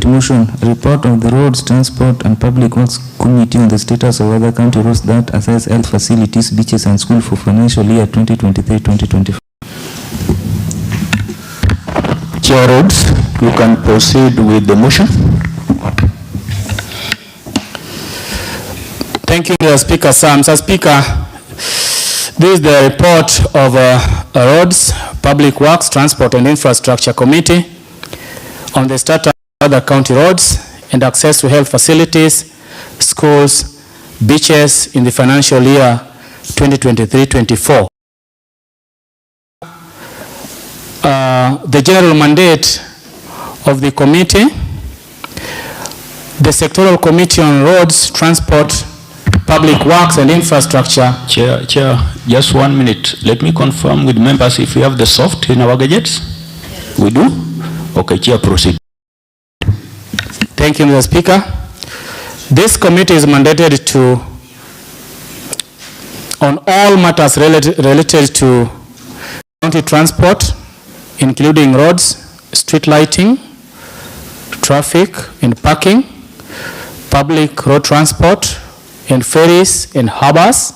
motion, report of the Roads, Transport and Public Works Committee on the status of other county roads that assess health facilities, beaches and schools for financial year 2023-2024. Chair Roads, you can proceed with the motion. Thank you, Mr. Speaker. Mr. Speaker, this is the report of Roads, Public Works, Transport and Infrastructure Committee on the status of other county roads and access to health facilities, schools, beaches in the financial year 2023-24. The general mandate of the committee, the sectoral committee on roads, transport, public works and infrastructure. Chair, just 1 minute. Let me confirm with members if we have the soft in our gadgets. We do? Okay, Chair, proceed. Thank you, Mr. Speaker. This committee is mandated to, on all matters related to county transport, including roads, street lighting, traffic and parking, public road transport, and ferries and harbors,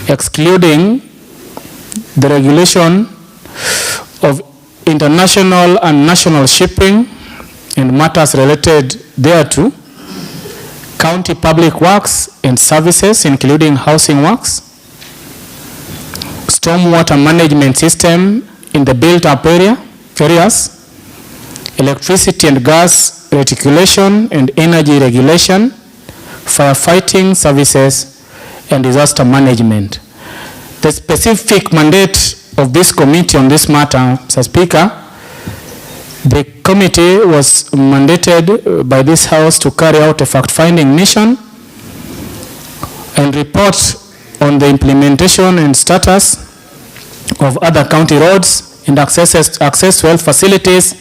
excluding the regulation of international and national shipping and matters related thereto, county public works and services, including housing works, stormwater management system in the built-up areas, electricity and gas reticulation and energy regulation, firefighting services, and disaster management. The specific mandate of this committee on this matter, Mr. Speaker, the committee was mandated by this House to carry out a fact-finding mission and report on the implementation and status of other county roads and access to health facilities,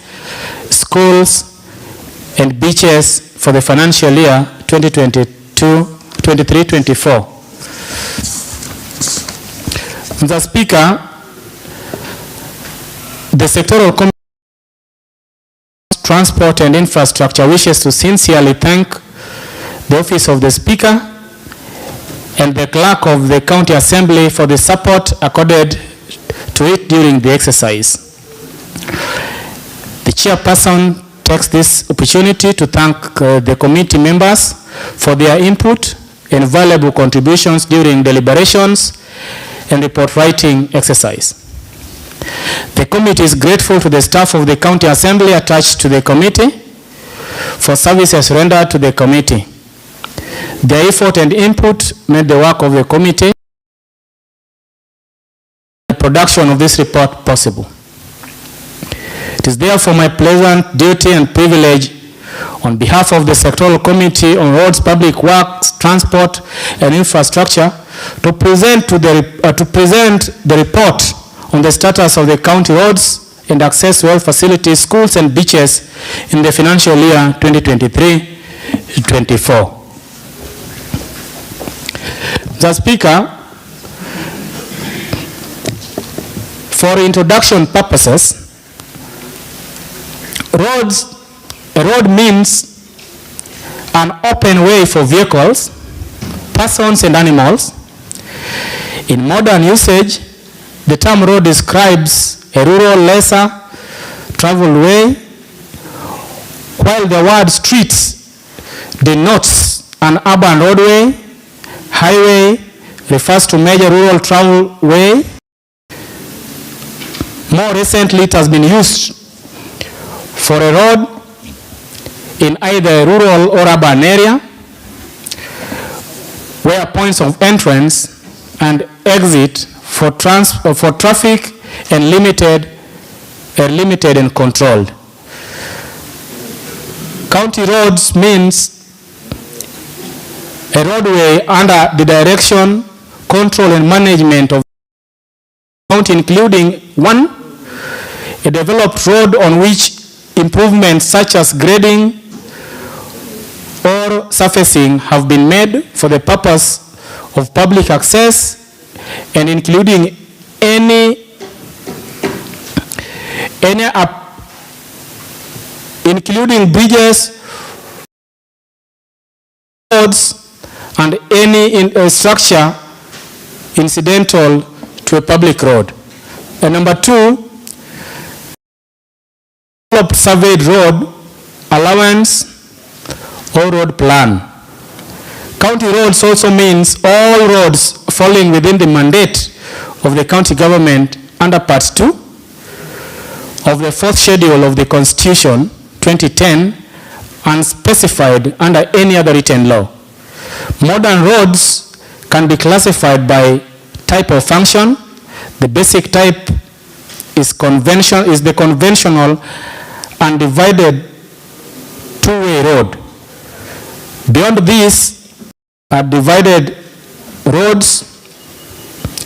schools, and beaches for the financial year 2022-23-24. Mr. Speaker, the sectoral committee on transport and infrastructure wishes to sincerely thank the Office of the Speaker and the Clerk of the County Assembly for the support accorded to it during the exercise. The chairperson takes this opportunity to thank the committee members for their input and valuable contributions during deliberations and report writing exercise. The committee is grateful to the staff of the County Assembly attached to the committee for services rendered to the committee. Their effort and input made the work of the committee and the production of this report possible. It is therefore my pleasant duty and privilege on behalf of the Sectoral Committee on Roads, Public Works, Transport and Infrastructure to present the report on the status of the county roads and access to health facilities, schools and beaches in the financial year 2023-24. Mr. Speaker, for introduction purposes, a road means an open way for vehicles, persons and animals. In modern usage, the term road describes a rural, lesser traveled way, while the word streets denotes an urban roadway. Highway refers to major rural travel way. More recently, it has been used for a road in either a rural or urban area where points of entrance and exit for traffic are limited and controlled. County roads means a roadway under the direction, control and management of the county, including 1, a developed road on which improvements such as grading or surfacing have been made for the purpose of public access, and including any including bridges, roads, and any structure incidental to a public road. And number 2, surveyed road allowance or road plan. County roads also means all roads falling within the mandate of the county government under Part 2 of the 4th schedule of the Constitution 2010 and specified under any other written law. Modern roads can be classified by type of function. The basic type is the conventional undivided two-way road. Beyond this are divided roads,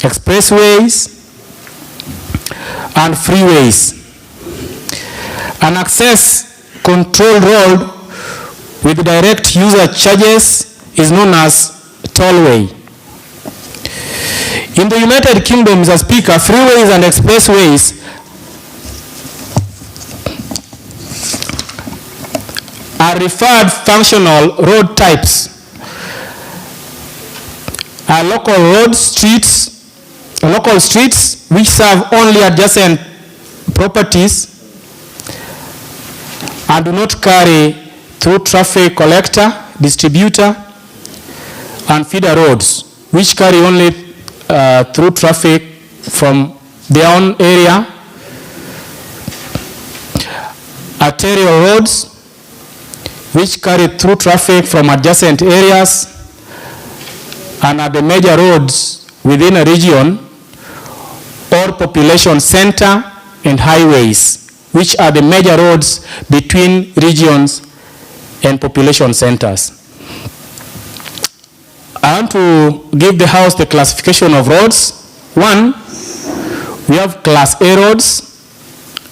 expressways, and freeways. An access control road with direct user charges is known as tollway. In the United Kingdom, Mr. Speaker, freeways and expressways are referred functional road types. Local streets which serve only adjacent properties and do not carry through traffic collector, distributor, and feeder roads which carry only through traffic from their own area, arterial roads which carry through traffic from adjacent areas, and are the major roads within a region or population center, and highways which are the major roads between regions and population centers. I want to give the House the classification of roads. 1, we have Class A roads,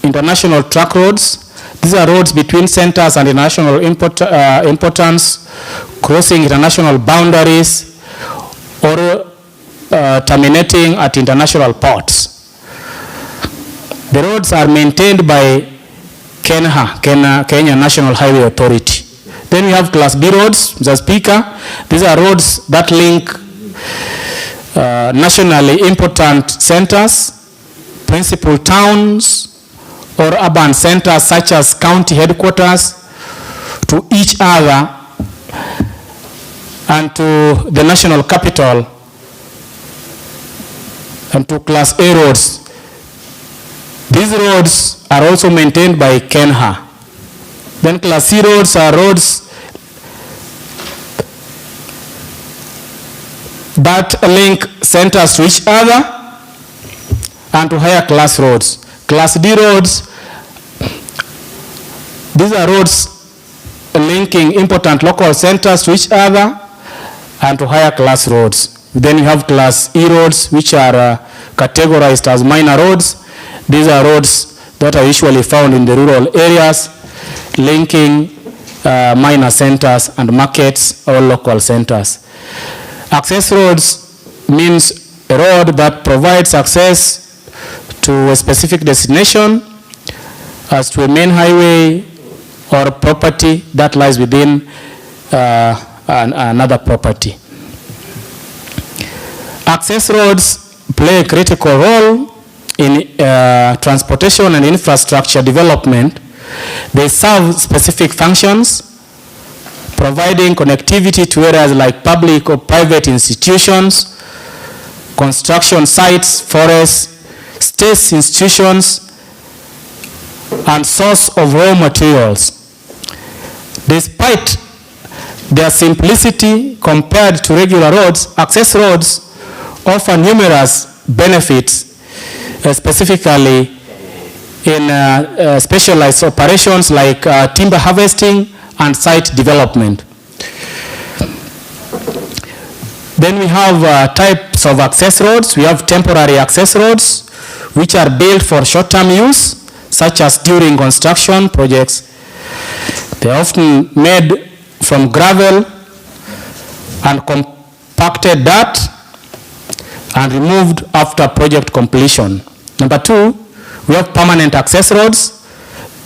international track roads. These are roads between centers and national importance, crossing international boundaries, or terminating at international ports. The roads are maintained by Kenya National Highway Authority. Then we have Class B roads, Mr. Speaker. These are roads that link nationally important centers, principal towns, or urban centers such as county headquarters to each other and to the national capital, and to Class A roads. These roads are also maintained by KENHA. Then Class C roads are roads that link centers to each other and to higher class roads. Class D roads, these are roads linking important local centers to each other and to higher class roads. Then you have Class E roads, which are categorized as minor roads. These are roads that are usually found in the rural areas, linking minor centers and markets or local centers. Access roads means a road that provides access to a specific destination as to a main highway or property that lies within another property. Access roads play a critical role in transportation and infrastructure development. They serve specific functions, providing connectivity to areas like public or private institutions, construction sites, forests, state institutions, and source of raw materials. Despite their simplicity compared to regular roads, access roads offer numerous benefits, specifically in specialized operations like timber harvesting and site development. Then we have types of access roads. We have temporary access roads, which are built for short-term use, such as during construction projects. They are often made from gravel and compacted dirt and removed after project completion. Number 2, we have permanent access roads.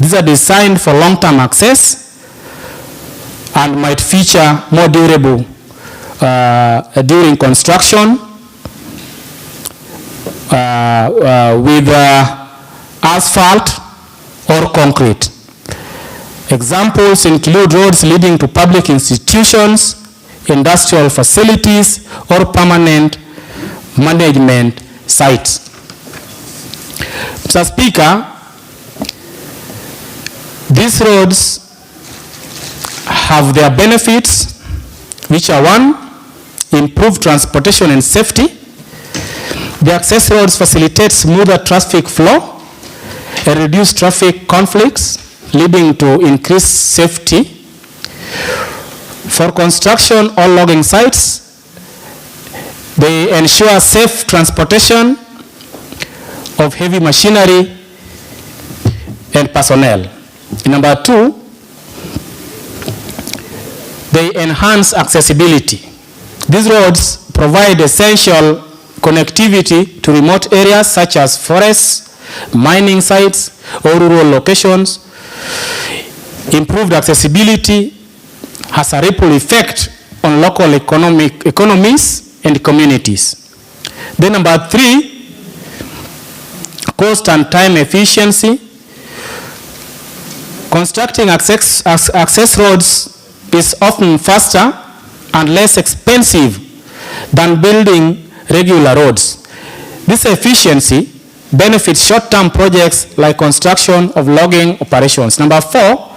These are designed for long-term access and might feature more durable during construction with asphalt or concrete. Examples include roads leading to public institutions, industrial facilities, or permanent management sites. Mr. Speaker, these roads have their benefits, which are: one, improved transportation and safety. The access roads facilitate smoother traffic flow and reduce traffic conflicts, leading to increased safety. For construction or logging sites, they ensure safe transportation of heavy machinery and personnel. Number two, they enhance accessibility. These roads provide essential connectivity to remote areas such as forests, mining sites, or rural locations. Improved accessibility has a ripple effect on local economies and communities. Then number three, cost and time efficiency. Constructing access roads is often faster and less expensive than building regular roads. This efficiency benefits short-term projects like construction of logging operations. Number four,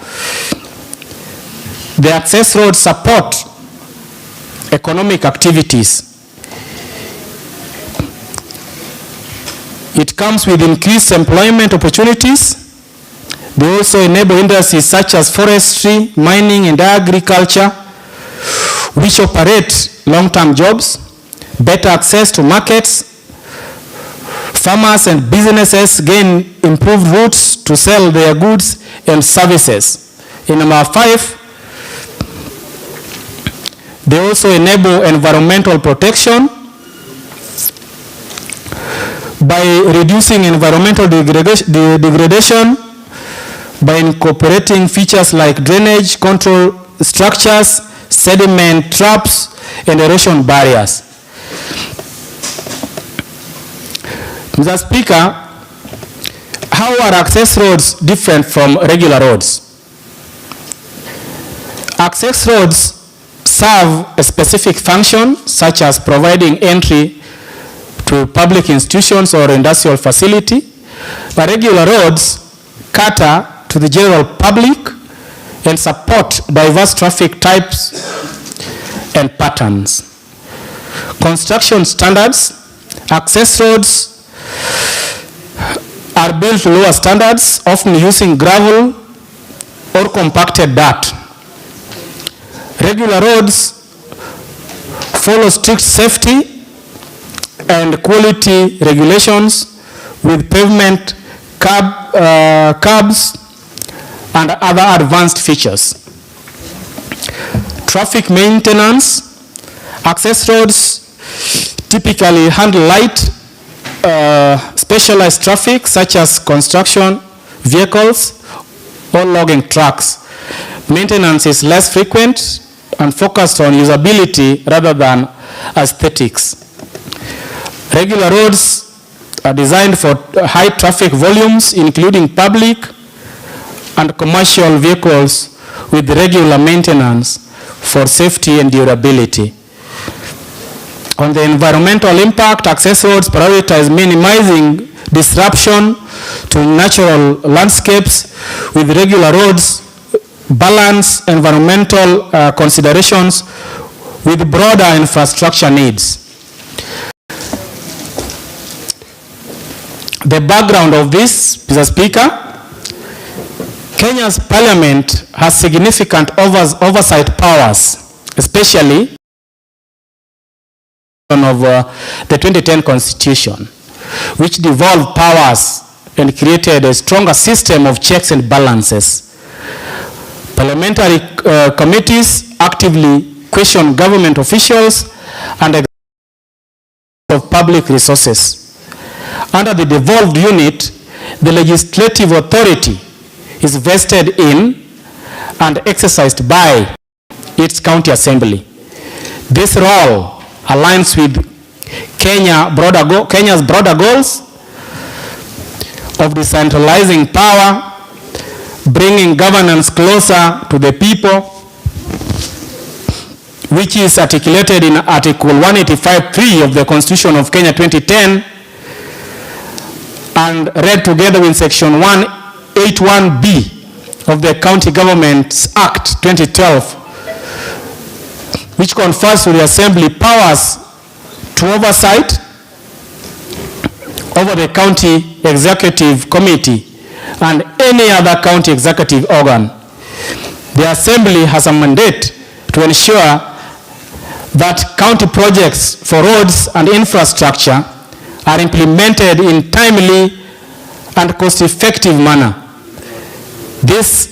the access roads support economic activities. It comes with increased employment opportunities. They also enable industries such as forestry, mining, and agriculture, which operate long-term jobs, better access to markets. Farmers and businesses gain improved routes to sell their goods and services. In number five, they also enable environmental protection by reducing environmental degradation, by incorporating features like drainage control structures, sediment traps, and erosion barriers. Mr. Speaker, how are access roads different from regular roads? Access roads serve a specific function, such as providing entry to public institutions or industrial facility, but regular roads cater to the general public and support diverse traffic types and patterns. Construction standards. Access roads are built to lower standards, often using gravel or compacted dirt. Regular roads follow strict safety and quality regulations with pavement curbs and other advanced features. Traffic maintenance. Access roads typically handle light, specialized traffic such as construction vehicles or logging trucks. Maintenance is less frequent and focused on usability rather than aesthetics. Regular roads are designed for high traffic volumes, including public and commercial vehicles, with regular maintenance for safety and durability. On the environmental impact, access roads prioritize minimizing disruption to natural landscapes, with regular roads balance environmental considerations with broader infrastructure needs. The background of this, Mr. Speaker, Kenya's parliament has significant oversight powers, especially of the 2010 Constitution, which devolved powers and created a stronger system of checks and balances. Parliamentary committees actively question government officials and of public resources. Under the devolved unit, the legislative authority is vested in and exercised by its county assembly. This role aligns with Kenya's broader goals of decentralizing power, bringing governance closer to the people, which is articulated in Article 185(3) of the Constitution of Kenya 2010 and read together with Section 181B of the County Governments Act 2012, which confers to the Assembly powers to oversight over the County Executive Committee and any other county executive organ. The Assembly has a mandate to ensure that county projects for roads and infrastructure are implemented in timely and cost-effective manner. This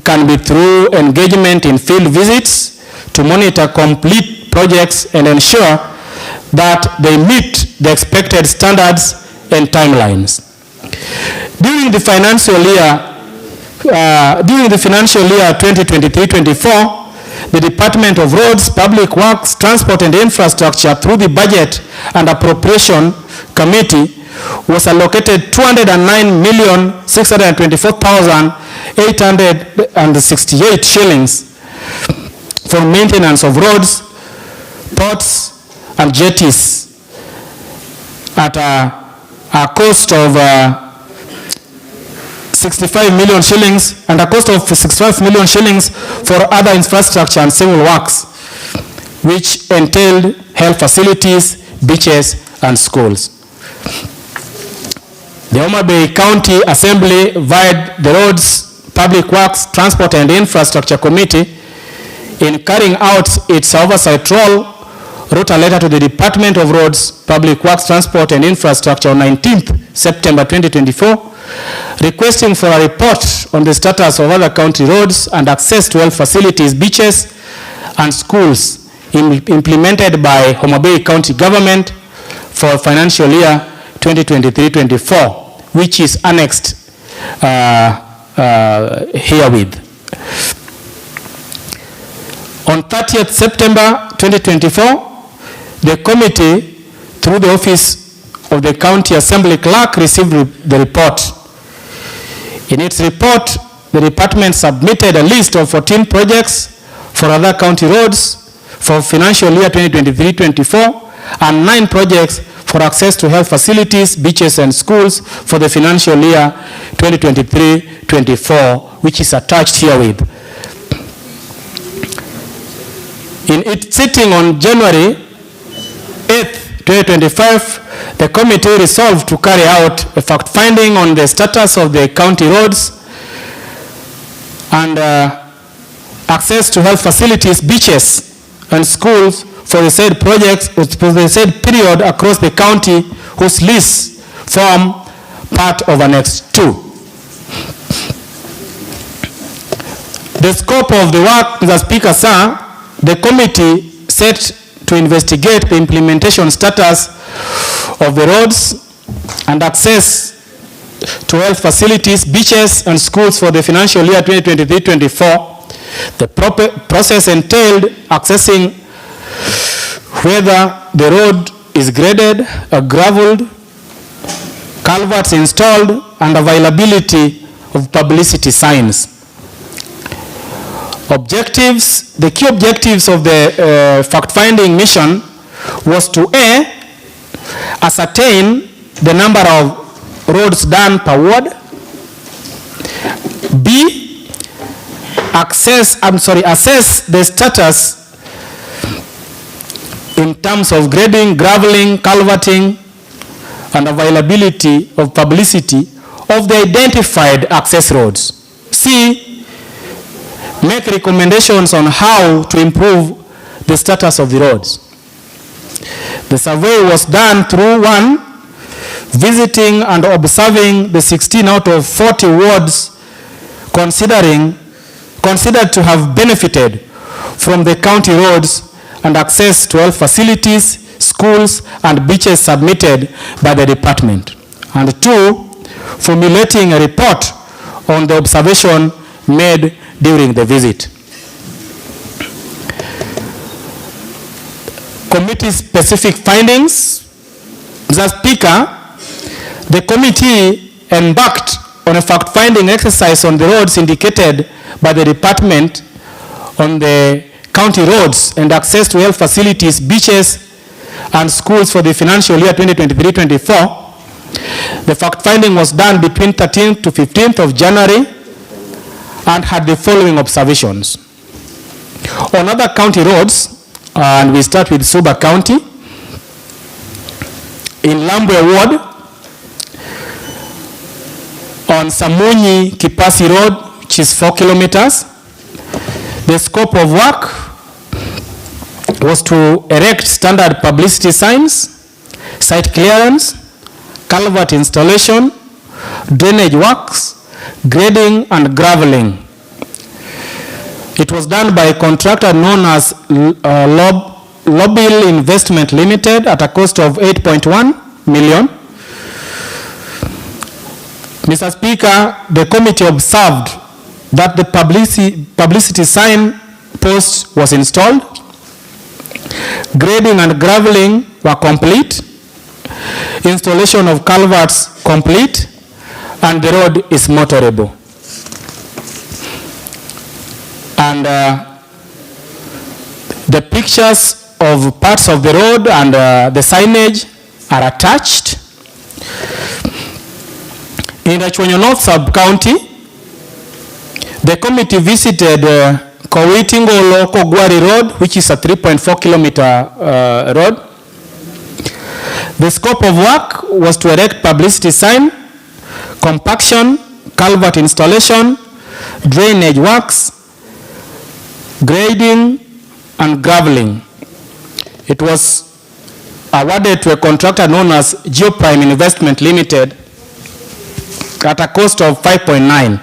can be through engagement in field visits to monitor complete projects and ensure that they meet the expected standards and timelines. During the financial year 2023-24, the Department of Roads, Public Works, Transport and Infrastructure, through the Budget and Appropriation Committee, was allocated 209,624,868 shillings for maintenance of roads, ports, and jetties at a cost of 65 million shillings and a cost of 65 million shillings for other infrastructure and civil works, which entailed health facilities, beaches, and schools. The Homa Bay County Assembly, via the Roads, Public Works, Transport and Infrastructure Committee, in carrying out its oversight role, wrote a letter to the Department of Roads, Public Works, Transport and Infrastructure on 19th September 2024, requesting for a report on the status of other county roads and access to health facilities, beaches, and schools implemented by Homa Bay County Government for financial year 2023-24, which is annexed herewith. On 30th September 2024, the committee, through the office of the County Assembly Clerk, received the report. In its report, the department submitted a list of 14 projects for other county roads for financial year 2023-24 and 9 projects for access to health facilities, beaches, and schools for the financial year 2023-24, which is attached herewith. In its sitting on January 8th, 2025, the committee resolved to carry out a fact-finding on the status of the county roads and access to health facilities, beaches, and schools for the said projects, for the said period across the county, whose lists form part of Annex 2. The scope of the work, Mr. Speaker, sir, the committee set to investigate the implementation status of the roads and access to health facilities, beaches, and schools for the financial year 2023-24. The process entailed assessing whether the road is graded, graveled, culverts installed, and availability of publicity signs. Objectives. The key objectives of the fact-finding mission was to A, ascertain the number of roads done per ward. B, assess the status in terms of grading, graveling, culverting, and availability of publicity of the identified access roads. C, make recommendations on how to improve the status of the roads. The survey was done through 1, visiting and observing the 16 out of 40 wards considered to have benefited from the county roads and access to health facilities, schools, and beaches submitted by the department. And 2, formulating a report on the observation made during the visit. Committee specific findings. Mr. Speaker, the committee embarked on a fact-finding exercise on the roads indicated by the department on the county roads and access to health facilities, beaches, and schools for the financial year 2023-24. The fact-finding was done between 13th to 15th of January and had the following observations. On other county roads, and we start with Suba County, in Lambwe Ward, on Samunyi Kipasi Road, which is 4 kilometers, the scope of work was to erect standard publicity signs, site clearance, culvert installation, drainage works, grading and graveling. It was done by a contractor known as Lobil Investment Limited at a cost of 8.1 million. Mr. Speaker, the committee observed that the publicity sign post was installed, grading and graveling were complete, installation of culverts complete, and the road is motorable. And the pictures of parts of the road and the signage are attached. In Rachwenyo North Sub-County, the committee visited Kowitingolo Kogwari Road, which is a 3.4 kilometer road. The scope of work was to erect publicity sign, compaction, culvert installation, drainage works, grading, and graveling. It was awarded to a contractor known as Geoprime Investment Limited at a cost of 5.9.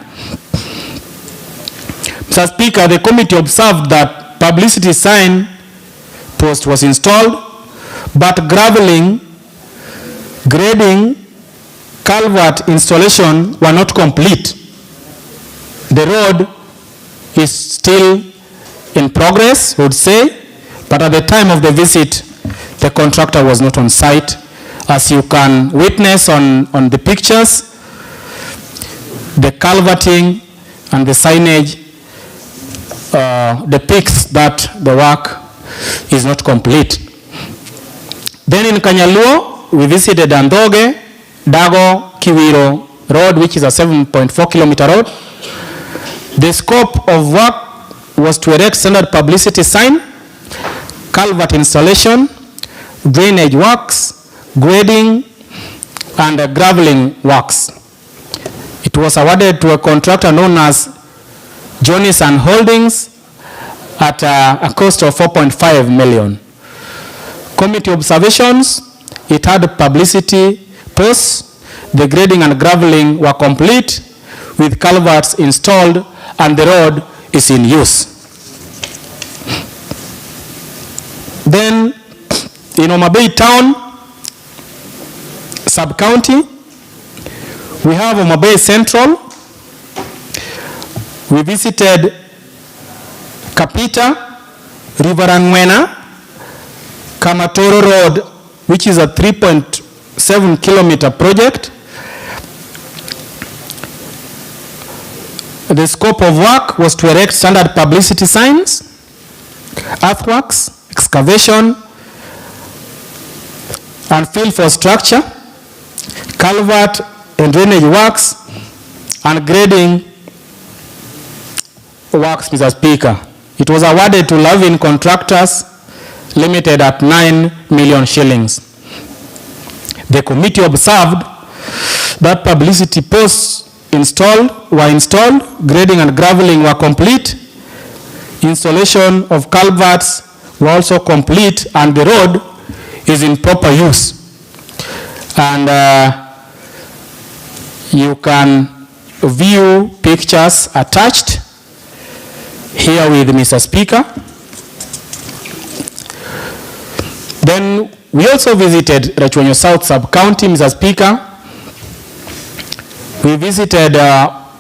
Mr. Speaker, the committee observed that publicity sign post was installed, but graveling, grading, culvert installation were not complete. The road is still in progress, we would say, but at the time of the visit, the contractor was not on site. As you can witness on the pictures, the culverting and the signage depicts that the work is not complete. Then in Kanyaluo, we visited Andoge, Dago, Kiwiro Road, which is a 7.4 kilometer road. The scope of work was to erect standard publicity sign, culvert installation, drainage works, grading, and graveling works. It was awarded to a contractor known as Johnny's and Holdings at a cost of 4.5 million. Committee observations, it had publicity posts, the grading and graveling were complete with culverts installed and the road is in use. Then in Homa Bay Town, sub-county, we have Homa Bay Central. We visited Kapita, River Angwena, Kamatoro Road, which is a 3.7 kilometer project. The scope of work was to erect standard publicity signs, earthworks, excavation, and fill for structure, culvert and drainage works, and grading works, Mr. Speaker. It was awarded to Lavin Contractors Limited at 9 million shillings. The committee observed that publicity posts were installed, grading and graveling were complete, installation of culverts were also complete, and the road is in proper use. And you can view pictures attached here with Mr. Speaker. Then we also visited Rachwenyo South Sub-County, Mr. Speaker. We visited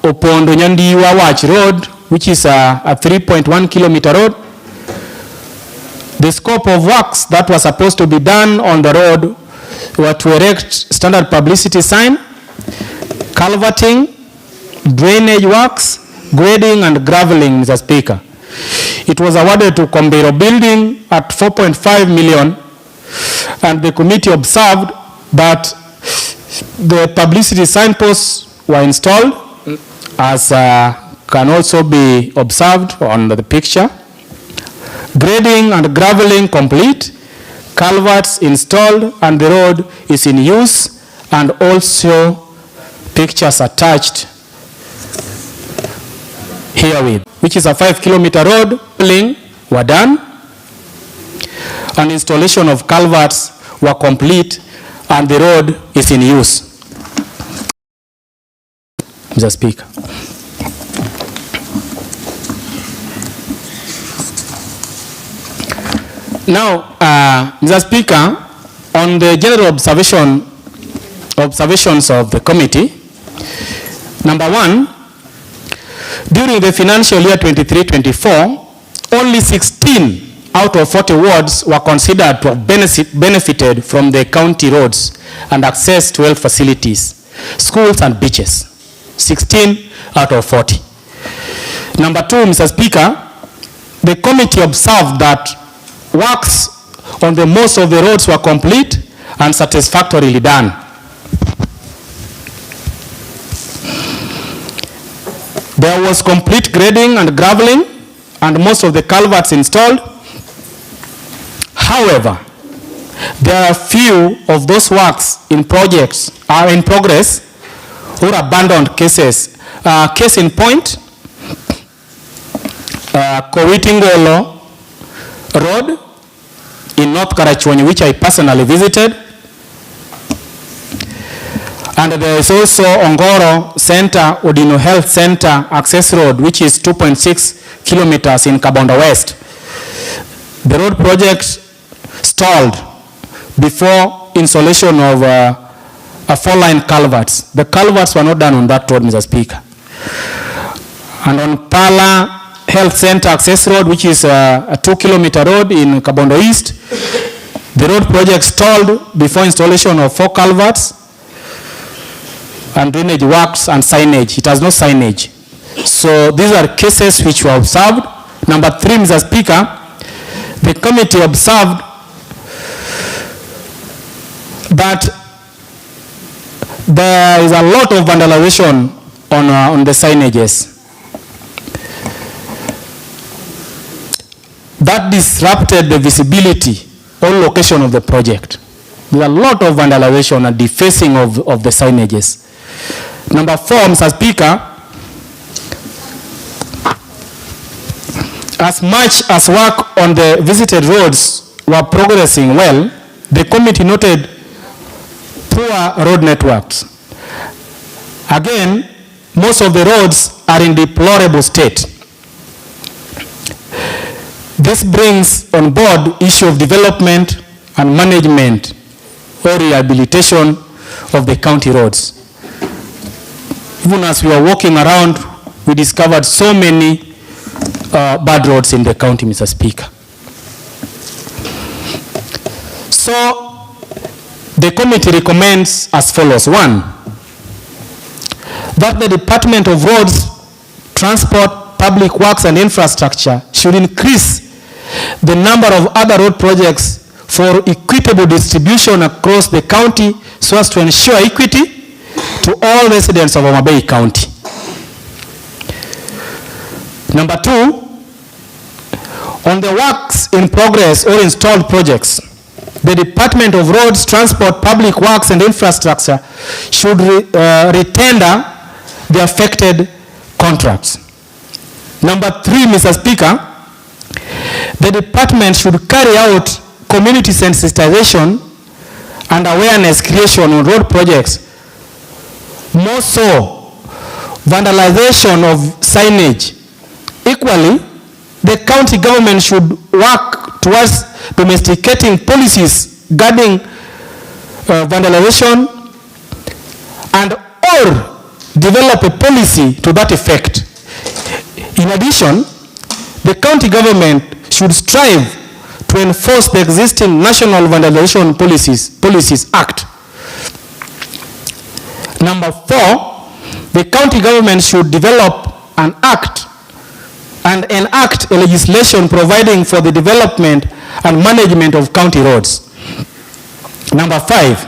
Opondo Nyandiwa Wach Road, which is a 3.1 kilometer road. The scope of works that was supposed to be done on the road were to erect standard publicity sign, culverting, drainage works, grading and graveling, Mr. Speaker. It was awarded to Kombero Building at 4.5 million, and the committee observed that the publicity signposts were installed, as can also be observed on the picture. Grading and graveling complete, culverts installed, and the road is in use, and also pictures attached herewith, which is a 5-kilometer road. Were done, and installation of culverts were complete, and the road is in use. Mr. Speaker. Now, Mr. Speaker, on the general observations of the committee, number one, during the financial year 23-24, only 16 out of 40 wards were considered to have benefited from the county roads and access to health facilities, schools and beaches. 16 out of 40. Number two, Mr. Speaker, the committee observed that works on the most of the roads were complete and satisfactorily done. There was complete grading and graveling and most of the culverts installed. However, there are few of those works in progress or abandoned cases. Case in point, Kowitingolo Road in North Karachuonyo, which I personally visited. And there is also Ongoro Center, Odino Health Center Access Road, which is 2.6 kilometers in Kabondo West. The road project stalled before installation of a 4-line culverts. The culverts were not done on that road, Mr. Speaker. And on Pala Health Center Access Road, which is a 2-kilometer road in Kabondo East, the road project stalled before installation of 4 culverts and drainage works and signage. It has no signage. So these are cases which were observed. Number 3, Mr. Speaker, the committee observed that there is a lot of vandalization on the signages. That disrupted the visibility or location of the project. There are a lot of vandalization and defacing of the signages. Number 4, Mr. Speaker, as much as work on the visited roads were progressing well, the committee noted poor road networks. Again, most of the roads are in deplorable state. This brings on board issue of development and management or rehabilitation of the county roads. Even as we were walking around, we discovered so many bad roads in the county, Mr. Speaker. So, the committee recommends as follows. 1, that the Department of Roads, Transport, Public Works and Infrastructure should increase the number of other road projects for equitable distribution across the county so as to ensure equity to all residents of Homa Bay County. Number 2, on the works in progress or installed projects, the Department of Roads, Transport, Public Works and Infrastructure should retender the affected contracts. Number 3, Mr. Speaker, the department should carry out community sensitization and awareness creation on road projects. More so, vandalization of signage. Equally, the county government should work towards domesticating policies guarding vandalization and or develop a policy to that effect. In addition, the county government should strive to enforce the existing National Vandalization Policies Act. Number 4, the county government should develop an act and enact a legislation providing for the development and management of county roads. Number 5,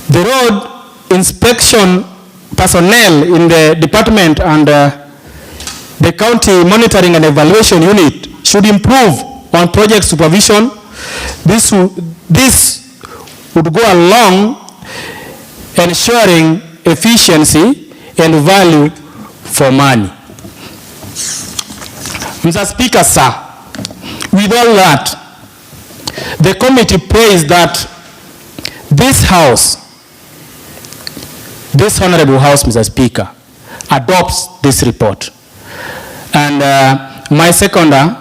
the road inspection personnel in the department and the county monitoring and evaluation unit should improve on project supervision. This would go along ensuring efficiency and value for money. Mr. Speaker, sir, with all that, the committee prays that this House, this Honorable House, Mr. Speaker, adopts this report. And my seconder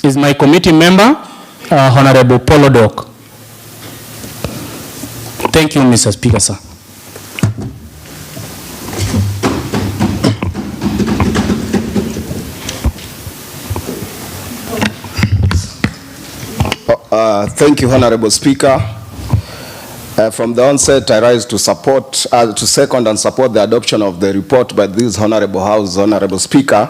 is my committee member, Honorable Polodok. Thank you, Mr. Speaker, sir. Thank you, Honorable Speaker. From the onset, I rise to second and support the adoption of the report by this Honorable House, Honorable Speaker.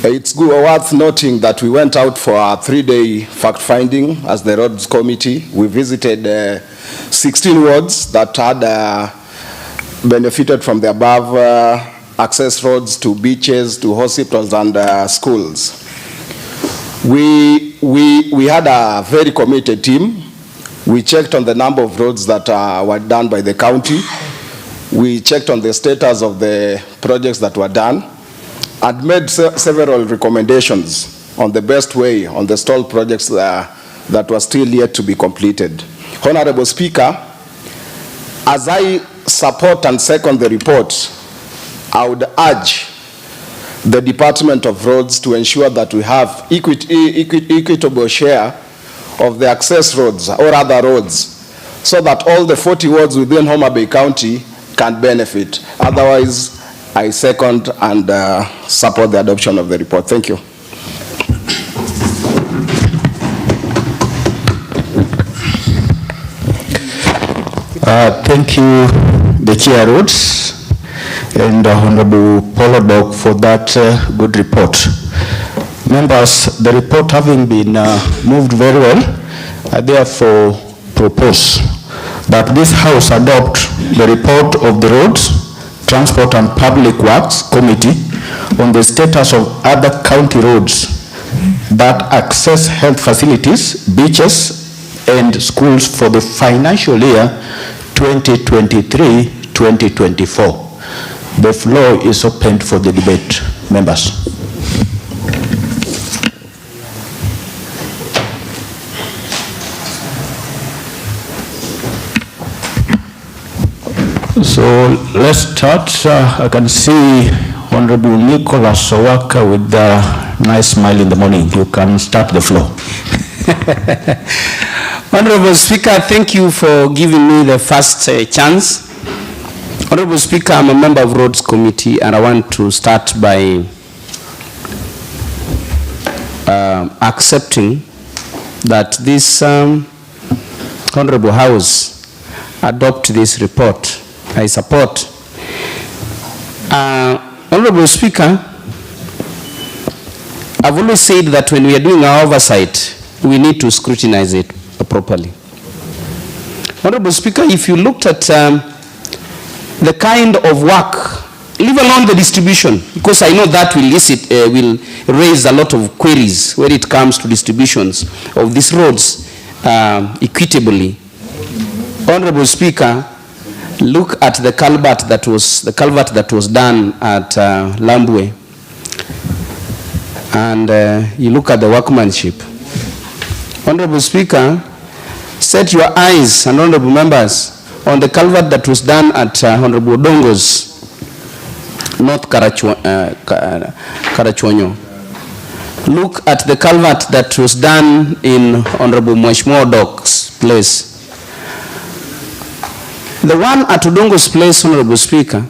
It's worth noting that we went out for a 3-day fact-finding as the Roads Committee. We visited 16 wards that had benefited from the above access roads to beaches, to hospitals and schools. We had a very committed team. We checked on the number of roads that were done by the county. We checked on the status of the projects that were done and made several recommendations on the best way on the stalled projects that were still yet to be completed. Honorable Speaker, as I support and second the report, I would urge the Department of Roads to ensure that we have equitable share of the access roads or other roads so that all the 40 wards within Homa Bay County can benefit. Otherwise, I second and support the adoption of the report. Thank you. Thank you, the Chair Roads and Honorable Polodok for that good report. Members, the report having been moved very well, I therefore propose that this House adopt the report of the Roads, Transport and Public Works Committee on the status of other county roads that access health facilities, beaches, and schools for the financial year 2023-2024. The floor is open for the debate. Members. So let's start. I can see Honorable Nicholas Sowaka with a nice smile in the morning. You can start the floor. Honorable Speaker, thank you for giving me the first chance. Honorable Speaker, I'm a member of Roads Committee and I want to start by accepting that this Honorable House adopt this report. I support. Honorable Speaker, I've always said that when we are doing our oversight, we need to scrutinize it properly. Honorable Speaker, if you looked at the kind of work, leave alone the distribution, because I know that will raise a lot of queries when it comes to distributions of these roads equitably. Honorable Speaker, look at the culvert that was done at Lambwe, and you look at the workmanship. Honorable Speaker, set your eyes, and honorable members, on the culvert that was done at Honorable Dongo's, North Karachuonyo. Look at the culvert that was done in Honorable Mweshmo Doc's place. The one at Odongo's place, Honorable Speaker,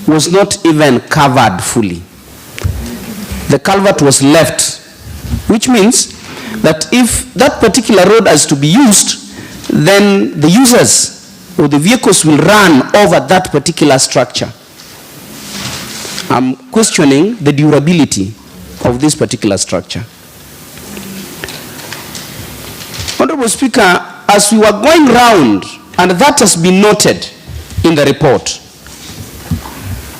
was not even covered fully. The culvert was left, which means that if that particular road is to be used, then the users or the vehicles will run over that particular structure. I'm questioning the durability of this particular structure. Honorable Speaker, as we were going round, and that has been noted in the report,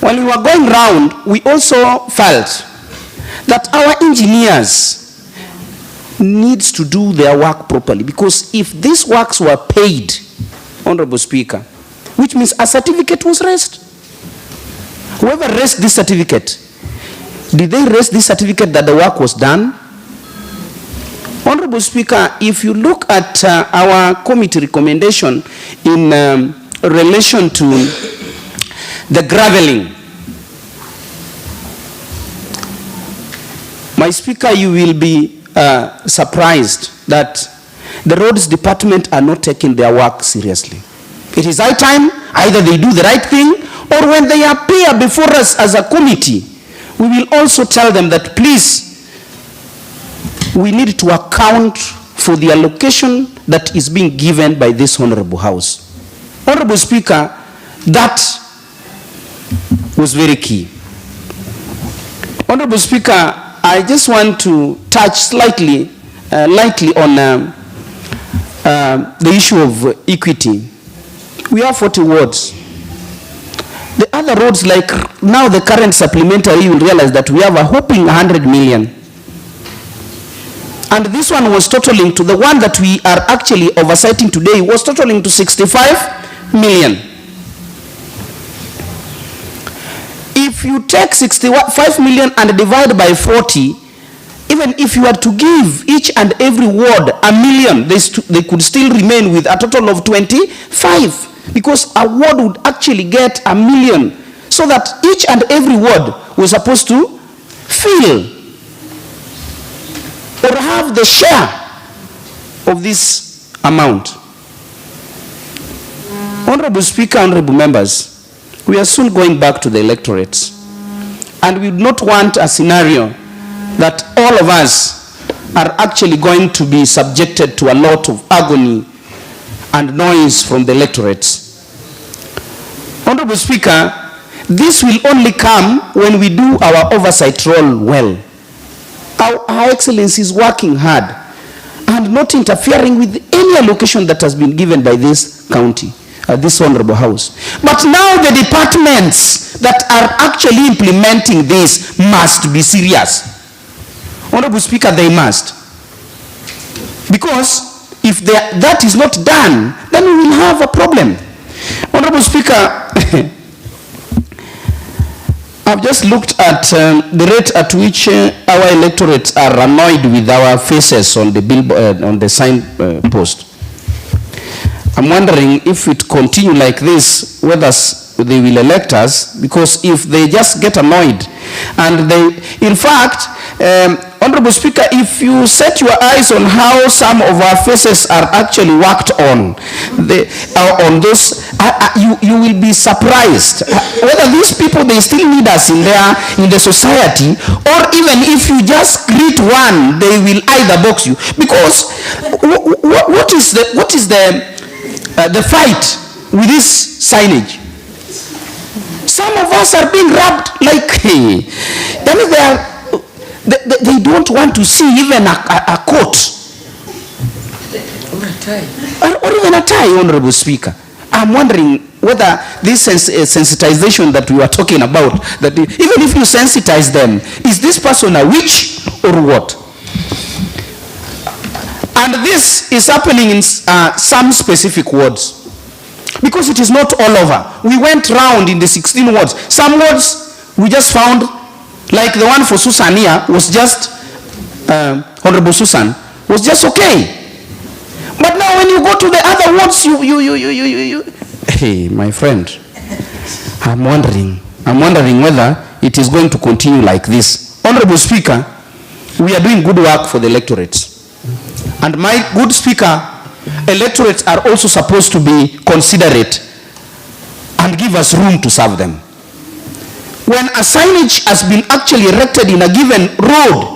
when we were going round, we also felt that our engineers needs to do their work properly, because if these works were paid, Honorable Speaker, which means a certificate was raised. Whoever raised this certificate, did they raise this certificate that the work was done? Honorable Speaker, if you look at our committee recommendation in relation to the graveling, my Speaker, you will be surprised that the roads department are not taking their work seriously. It is high time either they do the right thing, or when they appear before us as a committee, we will also tell them that please, we need to account for the allocation that is being given by this Honorable House. Honorable Speaker, that was very key. Honorable Speaker, I just want to touch lightly on the issue of equity. We have 40 wards. The other roads, like now the current supplementary, you will realize that we have a whopping 100 million. And this one was totaling to, the one that we are actually oversighting today was totaling to 65 million. If you take 65 million and divide by 40, even if you were to give each and every ward $1 million, they could still remain with a total of 25, because a ward would actually get $1 million, so that each and every ward was supposed to fill or have the share of this amount. Honorable Speaker, honorable members, we are soon going back to the electorates, and we do not want a scenario that all of us are actually going to be subjected to a lot of agony and noise from the electorates. Honorable Speaker, this will only come when we do our oversight role well. Our Excellency is working hard and not interfering with any allocation that has been given by this county, this Honorable House. But now the departments that are actually implementing this must be serious. Honorable Speaker, they must. Because if that is not done, then we will have a problem. Honorable Speaker, I've just looked at the rate at which our electorates are annoyed with our faces on the billboard, on the sign post. I'm wondering if it continue like this, whether they will elect us, because if they just get annoyed, and they, in fact, Honorable Speaker, if you set your eyes on how some of our faces are actually worked on those, you will be surprised whether these people, they still need us in the society, or even if you just greet one, they will either box you. Because what is the fight with this signage? Some of us are being rubbed like, hey, they don't want to see even a coat or even a tie, Honorable Speaker. I'm wondering whether this sensitization that we were talking about, that even if you sensitize them, is this person a witch or what? And this is happening in some specific wards, because it is not all over. We went round in the 16 wards. Some wards we just found, like the one for Susan here, was just, Honorable Susan, was just okay. But now when you go to the other wards, hey, my friend, I'm wondering whether it is going to continue like this. Honorable Speaker, we are doing good work for the electorates. And my good Speaker, electorates are also supposed to be considerate and give us room to serve them. When a signage has been actually erected in a given road,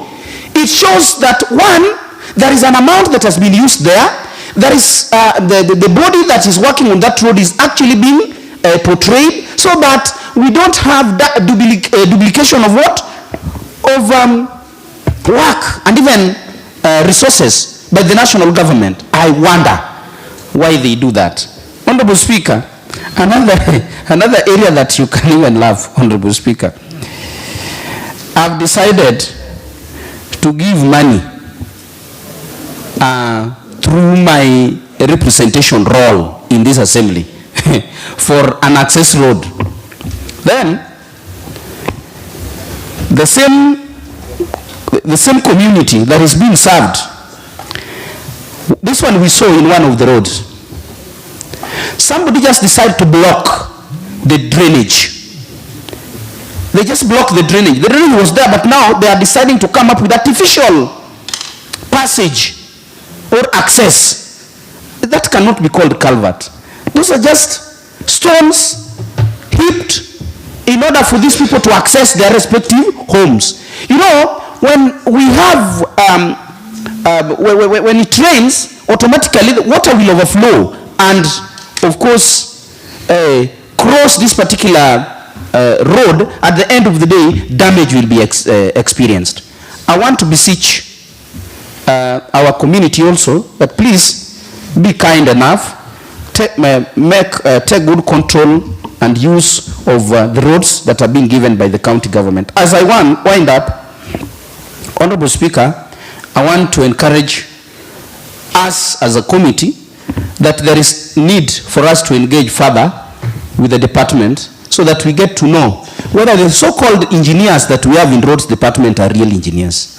it shows that one, there is an amount that has been used there. There is the body that is working on that road is actually being portrayed, so that we don't have that duplication of what? Of work and even resources by the national government. I wonder why they do that. Honorable Speaker, another area that you can even laugh, Honorable Speaker. I've decided to give money through my representation role in this assembly for an access road. Then the same community that is being served, this one we saw in one of the roads, somebody just decided to block the drainage. They just blocked the drainage. The drainage was there, but now they are deciding to come up with artificial passage or access. That cannot be called culvert. Those are just stones heaped in order for these people to access their respective homes. You know, when we have, when it rains, automatically the water will overflow and, of course, cross this particular road. At the end of the day, damage will be experienced. I want to beseech our community also that please be kind enough, take good control and use of the roads that are being given by the county government. As I wind up, Honorable Speaker, I want to encourage us as a committee that there is need for us to engage further with the department so that we get to know whether the so-called engineers that we have in roads department are real engineers.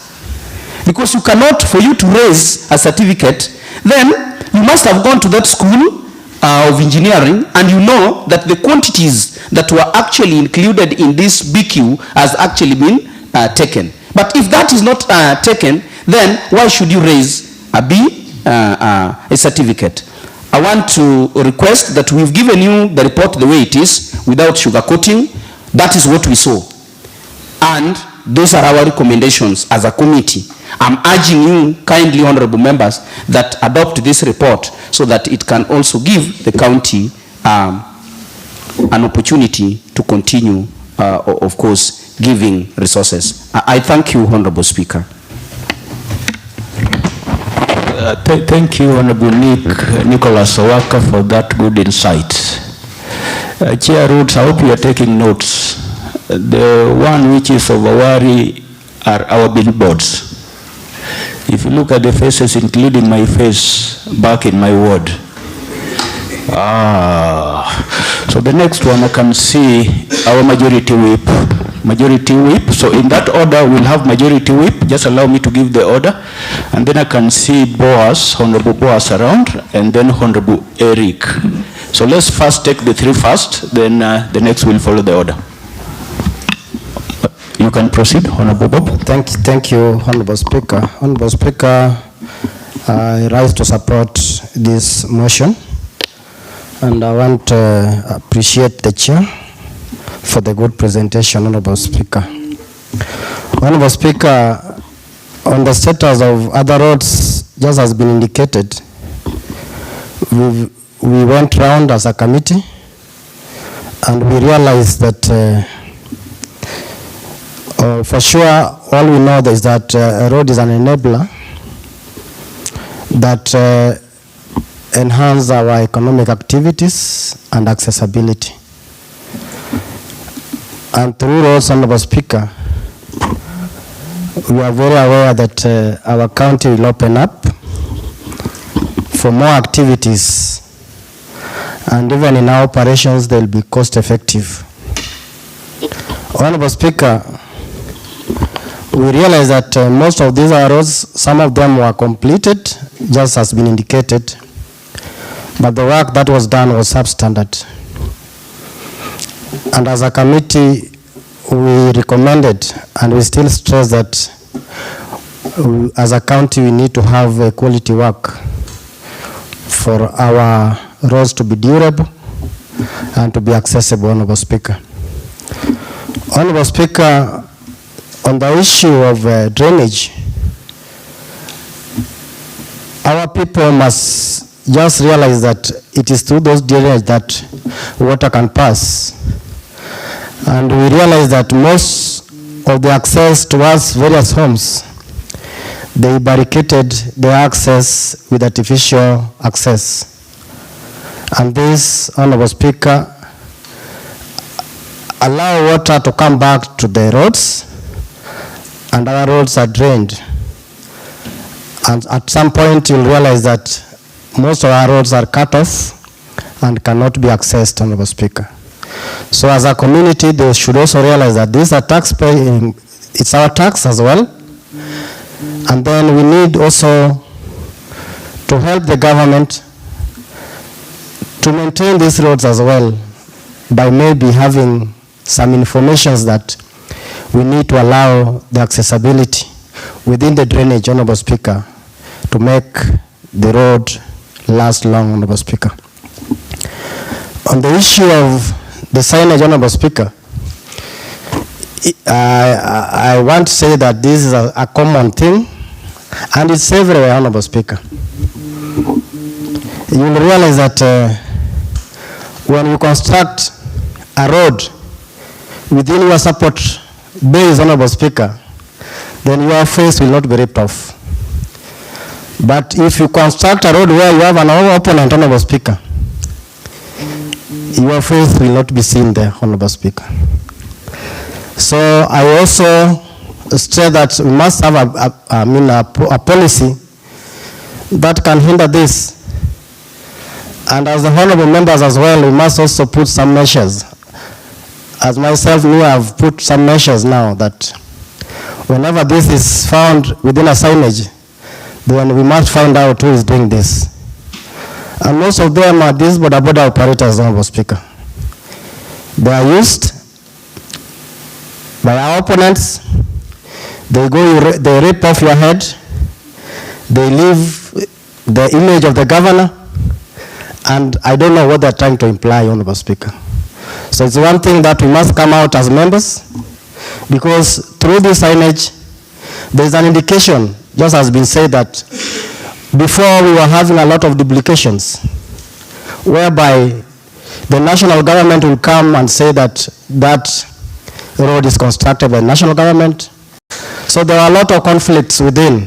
Because you cannot, for you to raise a certificate, then you must have gone to that school of engineering and you know that the quantities that were actually included in this BQ has actually been taken. But if that is not taken, then why should you raise a certificate? I want to request that we've given you the report the way it is, without sugarcoating. That is what we saw. And those are our recommendations as a committee. I'm urging you, kindly honorable members, that adopt this report so that it can also give the county an opportunity to continue, of course, giving resources. I thank you, Honorable Speaker. Thank you, Honorable Nicholas Owaka, for that good insight. Chair Roots, I hope you are taking notes. The one which is of a worry are our billboards. If you look at the faces, including my face back in my ward. So the next one I can see our majority whip. Majority whip. So in that order, we'll have majority whip. Just allow me to give the order. And then I can see Boaz, Honorable Boaz around, and then Honorable Eric. So let's first take the three first, then the next will follow the order. You can proceed, Honorable Bob. Thank you, Honorable Speaker. Honorable Speaker, I rise to support this motion, and I want to appreciate the chair for the good presentation, Honorable Speaker. Honorable Speaker, on the status of other roads, just has been indicated, we went round as a committee, and we realized that for sure, all we know is that a road is an enabler that enhance our economic activities and accessibility. And through roads, Honorable Speaker, we are very aware that our county will open up for more activities, and even in our operations, they will be cost effective. Honorable Speaker, we realize that most of these roads, some of them were completed, just as been indicated, but the work that was done was substandard. And as a committee, we recommended, and we still stress that as a county, we need to have quality work for our roads to be durable and to be accessible, Honorable Speaker. Honorable Speaker, on the issue of drainage, our people must just realize that it is through those drainage that water can pass. And we realize that most of the access towards various homes, they barricaded their access with artificial access. And this, Honorable Speaker, allow water to come back to the roads, and our roads are drained. And at some point, you'll realize that most of our roads are cut off and cannot be accessed, Honorable Speaker. So as a community, they should also realize that these are taxpaying, it's our tax as well. And then we need also to help the government to maintain these roads as well by maybe having some informations that we need to allow the accessibility within the drainage, Honorable Speaker, to make the road last long, Honorable Speaker. On the issue of the signage, Honorable Speaker, I want to say that this is a common thing, and it's everywhere, Honorable Speaker. You will realize that when you construct a road within your support base, Honorable Speaker, then your face will not be ripped off. But if you construct a road where you have an opponent, Honorable Speaker, your face will not be seen there, Honorable Speaker. So I also state that we must have a policy that can hinder this. And as the honorable members as well, we must also put some measures. As myself, I have put some measures now that whenever this is found within a signage, then we must find out who is doing this. And most of them are these border operators, Honorable Speaker. They are used by our opponents. They go, they rip off your head. They leave the image of the governor. And I don't know what they're trying to imply, Honorable Speaker. So it's one thing that we must come out as members, because through this signage, there's an indication, just has been said, that before we were having a lot of duplications, whereby the national government will come and say that that road is constructed by the national government. So there are a lot of conflicts within.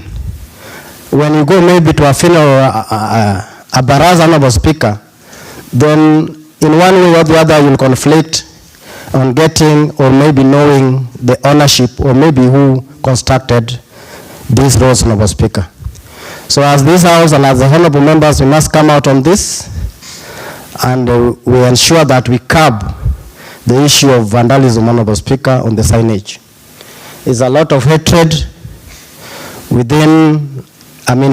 When you go maybe to a funeral, a baraza, Honorable Speaker, then in one way or the other you'll conflict on getting or maybe knowing the ownership or maybe who constructed these roads, Honorable Speaker. So as this House and as the honorable members, we must come out on this, and we ensure that we curb the issue of vandalism, Honorable Speaker, on the signage. There's a lot of hatred within,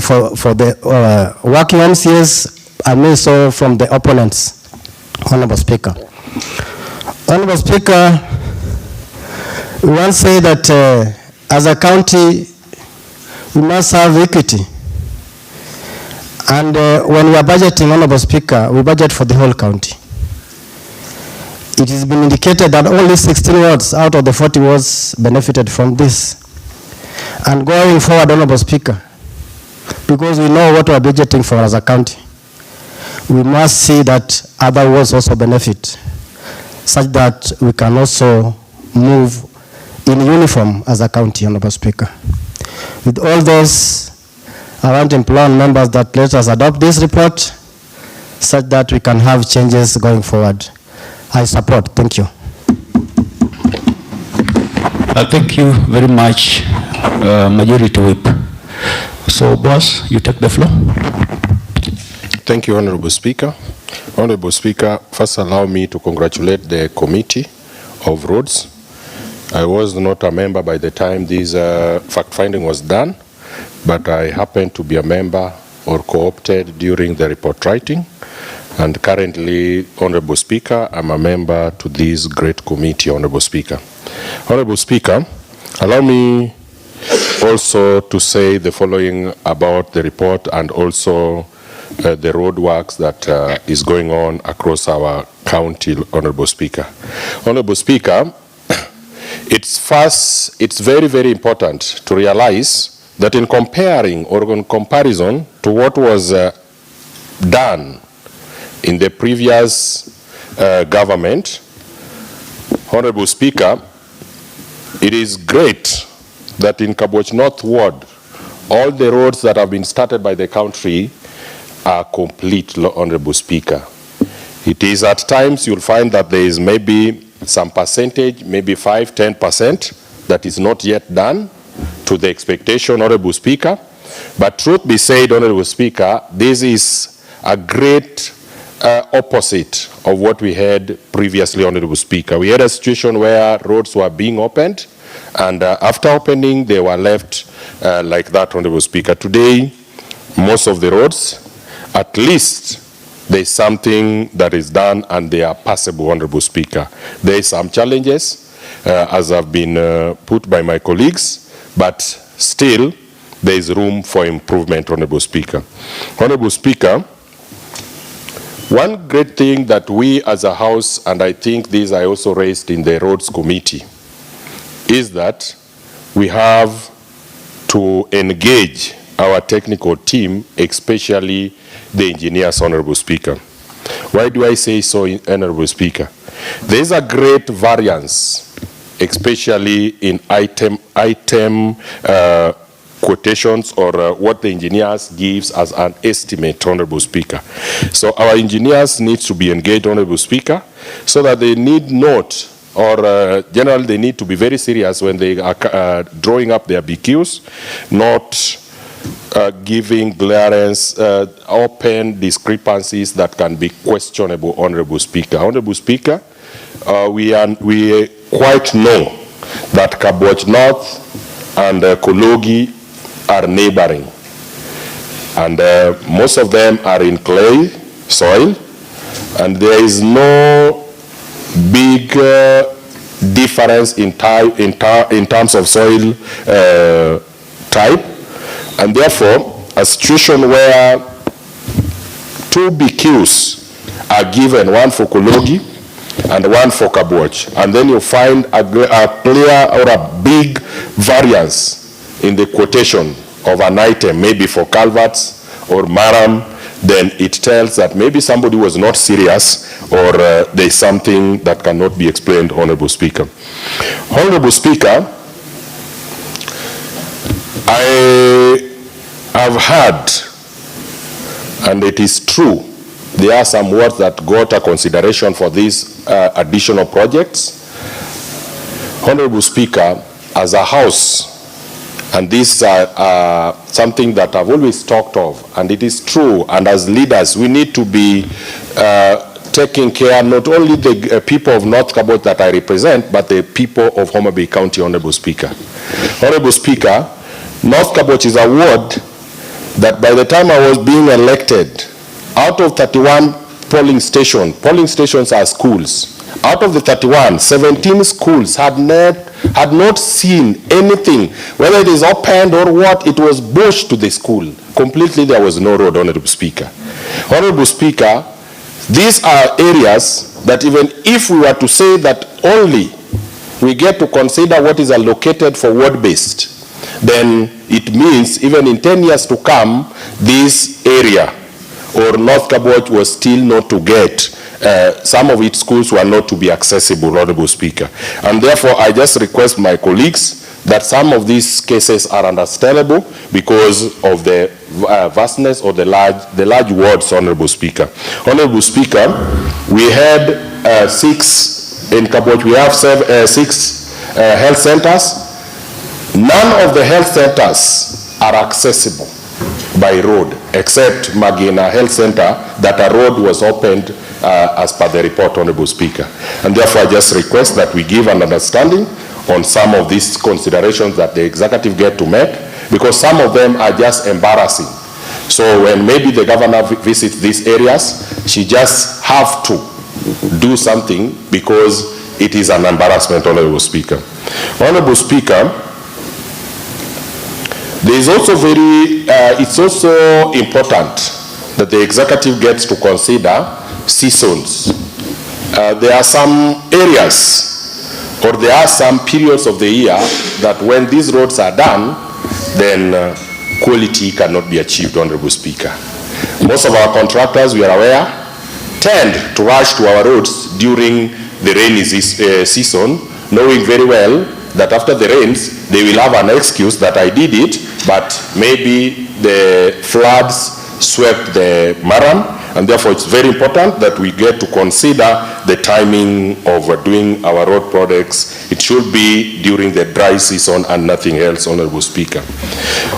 for the working MCAs, so from the opponents, Honorable Speaker. Honorable Speaker, we want to say that as a county, we must have equity. And when we are budgeting, Honorable Speaker, we budget for the whole county. It has been indicated that only 16 wards out of the 40 wards benefited from this. And going forward, Honorable Speaker, because we know what we are budgeting for as a county, we must see that other wards also benefit, such that we can also move in uniform as a county, Honorable Speaker. With all those, I want to implore members that let us adopt this report such that we can have changes going forward. I support. Thank you. Thank you very much, Majority Whip. So, boss, you take the floor. Thank you, Honorable Speaker. Honorable Speaker, first allow me to congratulate the Committee of Roads. I was not a member by the time this fact-finding was done, but I happened to be a member or co-opted during the report writing. And currently, Honorable Speaker, I'm a member to this great committee, Honorable Speaker. Honorable Speaker, allow me also to say the following about the report and also the road works that is going on across our county, Honorable Speaker. Honorable Speaker, it's very, very important to realize that in comparing or in comparison to what was done in the previous government, Honorable Speaker, it is great that in Kabuoch North Ward, all the roads that have been started by the country are complete, Honorable Speaker. It is at times you'll find that there is maybe some percentage, maybe 5–10% that is not yet done to the expectation, Honorable Speaker. But truth be said, Honorable Speaker, this is a great opposite of what we had previously, Honorable Speaker. We had a situation where roads were being opened, and after opening, they were left like that, Honorable Speaker. Today, most of the roads, at least there is something that is done and they are passable, Honorable Speaker. There are some challenges, as have been put by my colleagues, but still there is room for improvement, Honorable Speaker. Honorable Speaker, one great thing that we as a House, and I think these are also raised in the Roads Committee, is that we have to engage our technical team, especially the engineers, Honorable Speaker. Why do I say so, Honorable Speaker? There is a great variance, especially in item quotations or what the engineers gives as an estimate, Honorable Speaker. So our engineers need to be engaged, Honorable Speaker, so that they need not, or generally they need to be very serious when they are drawing up their BQs, not giving glaring, open discrepancies that can be questionable, Honorable Speaker. Honorable Speaker, we quite know that Kabuoch North and Kologi are neighboring, and most of them are in clay soil, and there is no big difference in terms of soil type, and therefore a situation where two BQs are given, one for Kologi and one for Kabuoch, and then you find a clear or a big variance in the quotation of an item, maybe for culverts or maram, then it tells that maybe somebody was not serious or there's something that cannot be explained, Honorable Speaker. Honorable Speaker, I have heard, and it is true, there are some words that got a consideration for these additional projects. Honorable Speaker, as a House, and this is something that I've always talked of, and it is true, and as leaders, we need to be taking care, not only the people of North Kabuoch that I represent, but the people of Homa Bay County, Honorable Speaker. Honorable Speaker, North Kabuoch is a ward that by the time I was being elected, out of 31 polling stations are schools. Out of the 31, 17 schools had not seen anything, whether it is opened or what, it was bush to the school. Completely there was no road, Honorable Speaker. Honorable Speaker, these are areas that even if we were to say that only we get to consider what is allocated for ward-based, then it means even in 10 years to come, this area or North Kabuoch was still not to get, some of its schools were not to be accessible, Honorable Speaker. And therefore, I just request my colleagues that some of these cases are understandable because of the vastness or the large wards, Honorable Speaker. Honorable Speaker, we had 6 in Kabuoch. We have 6 health centers. None of the health centers are accessible by road, except Magina Health Center, that a road was opened as per the report, Honorable Speaker. And therefore, I just request that we give an understanding on some of these considerations that the executive get to make, because some of them are just embarrassing. So when maybe the governor visits these areas, she just have to do something because it is an embarrassment, Honorable Speaker. Honorable Speaker, there is also it's also important that the executive gets to consider seasons. There are some areas or there are some periods of the year that when these roads are done, then quality cannot be achieved, Honorable Speaker. Most of our contractors, we are aware, tend to rush to our roads during the rainy season, knowing very well that after the rains, they will have an excuse that I did it, but maybe the floods swept the Maram, and therefore it's very important that we get to consider the timing of doing our road projects. It should be during the dry season and nothing else, Honorable Speaker.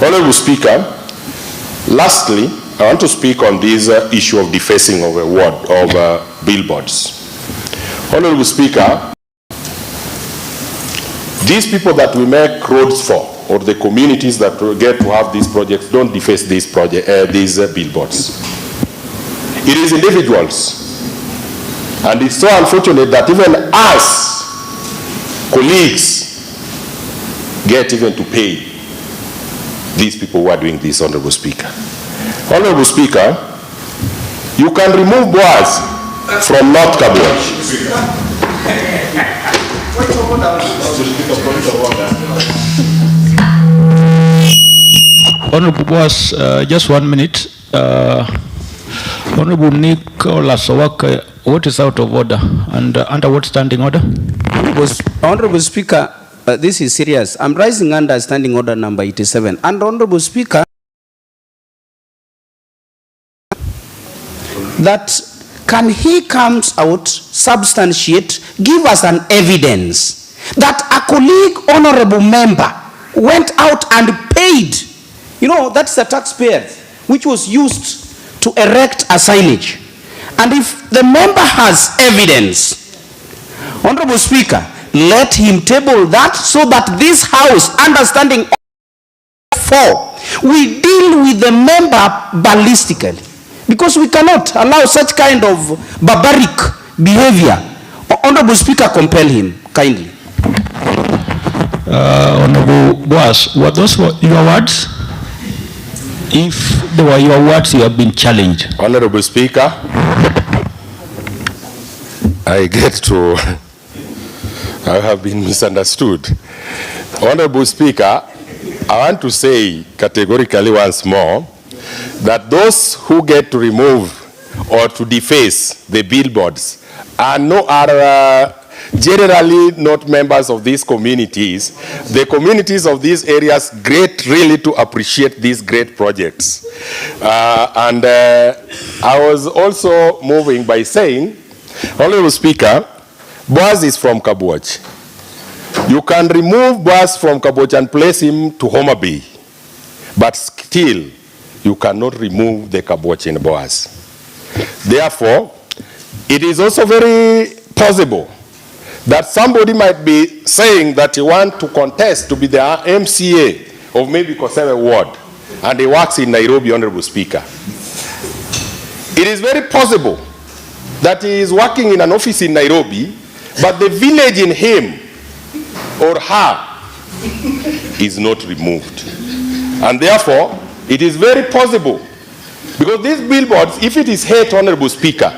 Honorable Speaker, lastly, I want to speak on this issue of defacing of billboards. Honorable Speaker, these people that we make roads for, or the communities that get to have these projects, don't deface these billboards. It is individuals. And it's so unfortunate that even us, colleagues, get even to pay these people who are doing this, Honorable Speaker. Honorable Speaker, you can remove boas from North Kabuachi. Honorable Boss, just 1 minute. Honorable Nicholas Owaka, what is out of order and under what standing order? Honorable Speaker, this is serious. I'm rising under standing order number 87. And Honorable Speaker, that can he comes out, substantiate, give us an evidence that a colleague honorable member went out and paid, you know, that's the taxpayer, which was used to erect a signage. And if the member has evidence, Honorable Speaker, let him table that so that this House, understanding 4, we deal with the member ballistically. Because we cannot allow such kind of barbaric behavior. Honorable Speaker, compel him, kindly. Honorable Boss, were those your words? If they were your words, you have been challenged. Honorable Speaker, I have been misunderstood. Honorable Speaker, I want to say categorically once more that those who get to remove or to deface the billboards are generally not members of these communities. The communities of these areas really to appreciate these great projects. I was also moving by saying, Honorable Speaker, Boaz is from Kabuachi. You can remove Boaz from Kabuachi and place him to HOMA Bay, but still you cannot remove the Kabuachi Boaz. Therefore, it is also very possible that somebody might be saying that he wants to contest to be the MCA of maybe Kosewe Ward, and he works in Nairobi, Honorable Speaker. It is very possible that he is working in an office in Nairobi, but the village in him or her is not removed. And therefore, it is very possible, because these billboards, if it is hate, Honorable Speaker,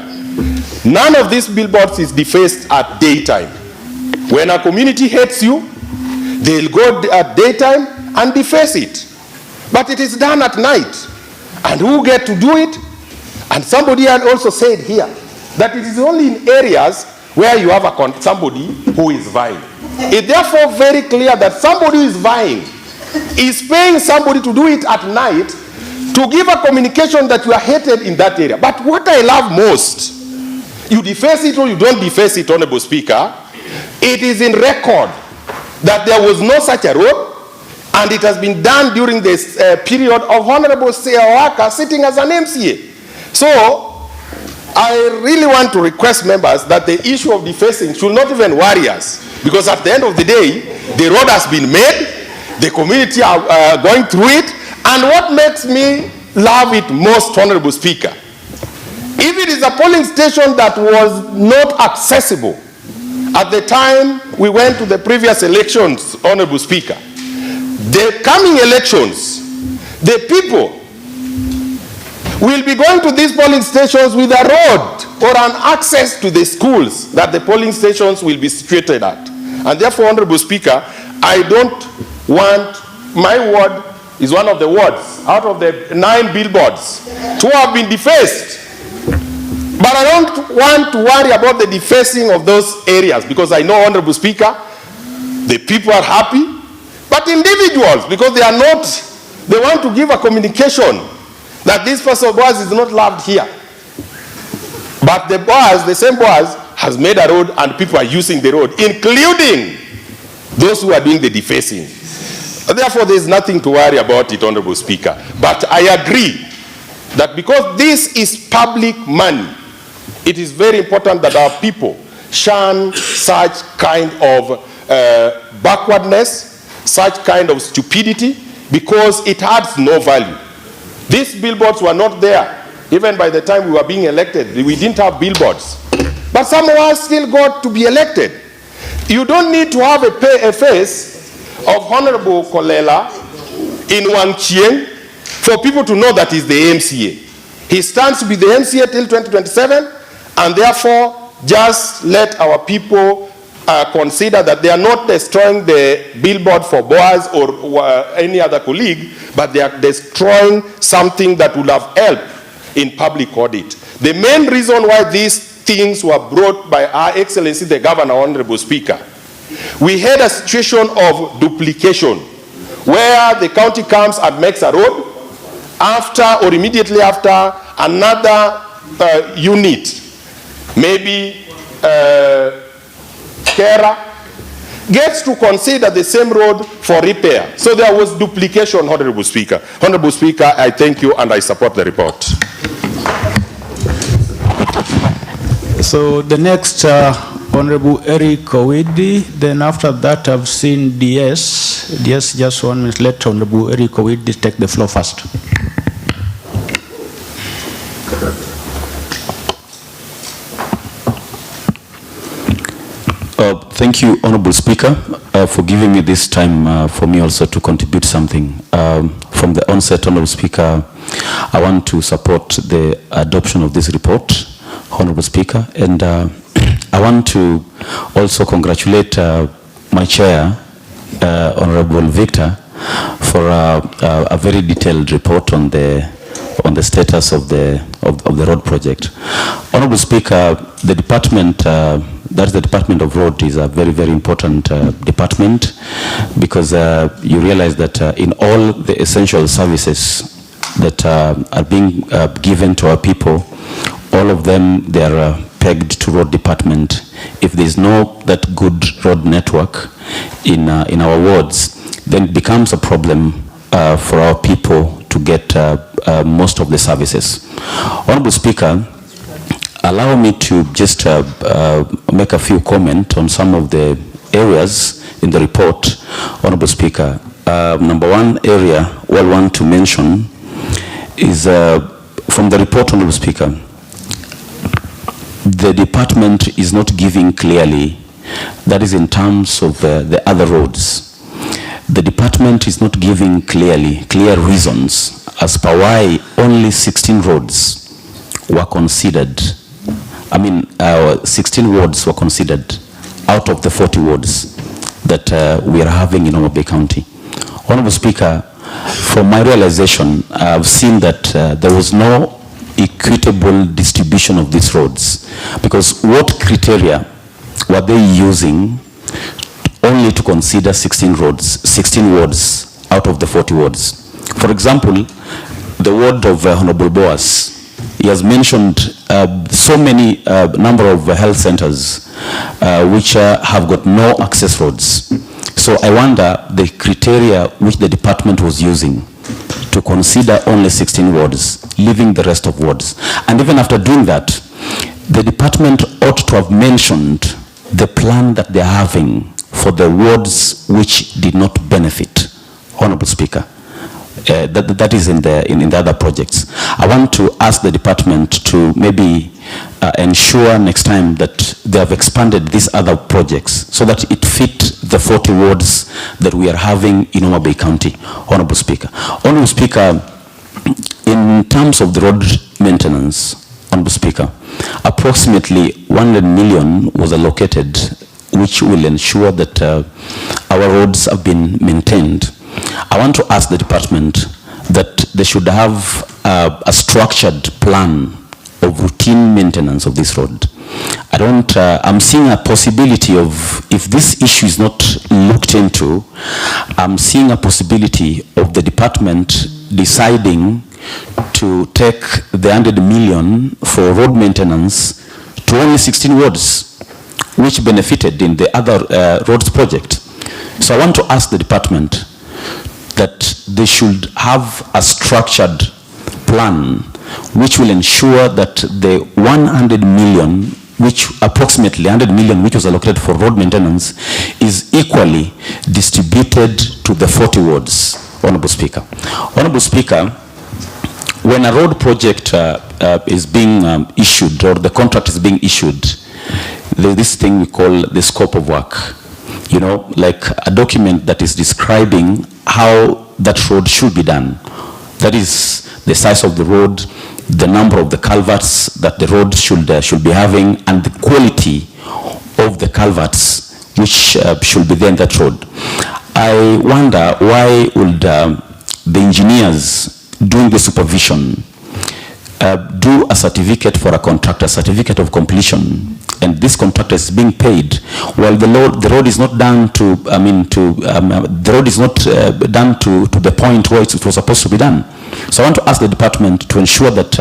none of these billboards is defaced at daytime. When a community hates you, they'll go at daytime and deface it. But it is done at night. And who get to do it? And somebody had also said here that it is only in areas where you have somebody who is vying. It's therefore very clear that somebody who is vying is paying somebody to do it at night to give a communication that you are hated in that area. But what I love most, you deface it or you don't deface it, Honorable Speaker, it is in record that there was no such a road, and it has been done during this period of Honorable Owaka sitting as an MCA. So, I really want to request members that the issue of defacing should not even worry us, because at the end of the day, the road has been made, the community are going through it, and what makes me love it most, Honorable Speaker, if it is a polling station that was not accessible at the time we went to the previous elections, Honorable Speaker, the coming elections, the people will be going to these polling stations with a road or an access to the schools that the polling stations will be situated at. And therefore, Honorable Speaker, I don't want, my ward is one of the wards out of the 9 billboards to have been defaced. But I don't want to worry about the defacing of those areas, because I know, Honorable Speaker, the people are happy, but individuals, because they are not, they want to give a communication that this person Boaz is not loved here. But the Boaz, the same Boaz, has made a road and people are using the road, including those who are doing the defacing. Therefore, there is nothing to worry about it, Honorable Speaker. But I agree that because this is public money, it is very important that our people shun such kind of backwardness, such kind of stupidity, because it adds no value. These billboards were not there. Even by the time we were being elected, we didn't have billboards. But some of us still got to be elected. You don't need to have a face of Honorable Kolela in Wangchieng for people to know that he's the MCA. He stands to be the MCA till 2027, and therefore just let our people consider that they are not destroying the billboard for Boaz or any other colleague, but they are destroying something that would have helped in public audit. The main reason why these things were brought by Our Excellency the Governor, Honorable Speaker, we had a situation of duplication where the county comes and makes a road after or immediately after another unit, maybe Kera, gets to consider the same road for repair. So there was duplication, Honorable Speaker. Honorable Speaker, I thank you and I support the report. So the next, Honorable Eric Owidi. Then after that, I've seen DS. DS, just 1 minute. Let Honorable Eric Owidi take the floor first. Thank you, Honorable Speaker, for giving me this time for me also to contribute something. From the onset, Honorable Speaker, I want to support the adoption of this report, Honorable Speaker, and I want to also congratulate my chair, Honorable Victor, for a very detailed report on the status of the road project. Honorable Speaker, the department, that's the Department of Road, is a very, very important department, because you realize that in all the essential services that are being given to our people, all of them, they are pegged to road department. If there is no that good road network in our wards, then it becomes a problem for our people to get most of the services. Honorable Speaker, allow me to just make a few comments on some of the areas in the report, Honorable Speaker. Number one area I want to mention is from the report, Honorable Speaker. The department is not giving clearly, that is in terms of the other roads. The department is not giving clear reasons as per why only 16 roads were considered. 16 wards were considered out of the 40 wards that we are having in Homa Bay County. Honorable Speaker, from my realization, I've seen that there was no equitable distribution of these roads, because what criteria were they using only to consider 16 wards out of the 40 wards? For example, the ward of Honorable Boaz, he has mentioned so many number of health centers which have got no access roads. So I wonder the criteria which the department was using to consider only 16 wards, leaving the rest of wards. And even after doing that, the department ought to have mentioned the plan that they're having for the wards which did not benefit, Honorable Speaker. That is in the other projects. I want to ask the department to maybe ensure next time that they have expanded these other projects so that it fit the 40 wards that we are having in Homa Bay County, Honorable Speaker. Honorable Speaker, in terms of the road maintenance, Honorable Speaker, approximately 100 million was allocated, which will ensure that our roads have been maintained. I want to ask the department that they should have a structured plan of routine maintenance of this road. I'm seeing a possibility of, if this issue is not looked into, I'm seeing a possibility of the department deciding to take the 100 million for road maintenance to only 16 wards, which benefited in the other roads project. So I want to ask the department that they should have a structured plan which will ensure that the 100 million, which approximately 100 million which was allocated for road maintenance, is equally distributed to the 40 wards, Honorable Speaker. Honorable Speaker, when a road project is being issued, or the contract is being issued, there's this thing we call the scope of work. You know, like a document that is describing how that road should be done. That is the size of the road, the number of the culverts that the road should be having, and the quality of the culverts which should be there in that road. I wonder why would the engineers doing the supervision do a certificate for a contractor, certificate of completion, and this contractor is being paid while the road is not done to, the road is not done to the point where it was supposed to be done. So I want to ask the department to ensure that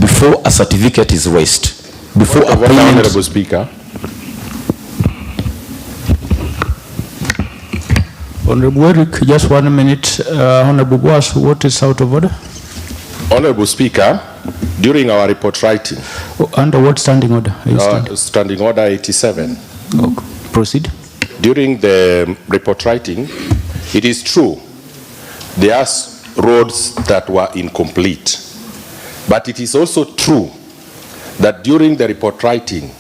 before a certificate is raised, before a payment... Honorable Speaker. Honorable Eric, just 1 minute. Honorable Boas, what is out of order? Honorable Speaker, during our report writing... Under what standing order? Standing order 87. Proceed. During the report writing, it is true, there are roads that were incomplete. But it is also true that during the report writing,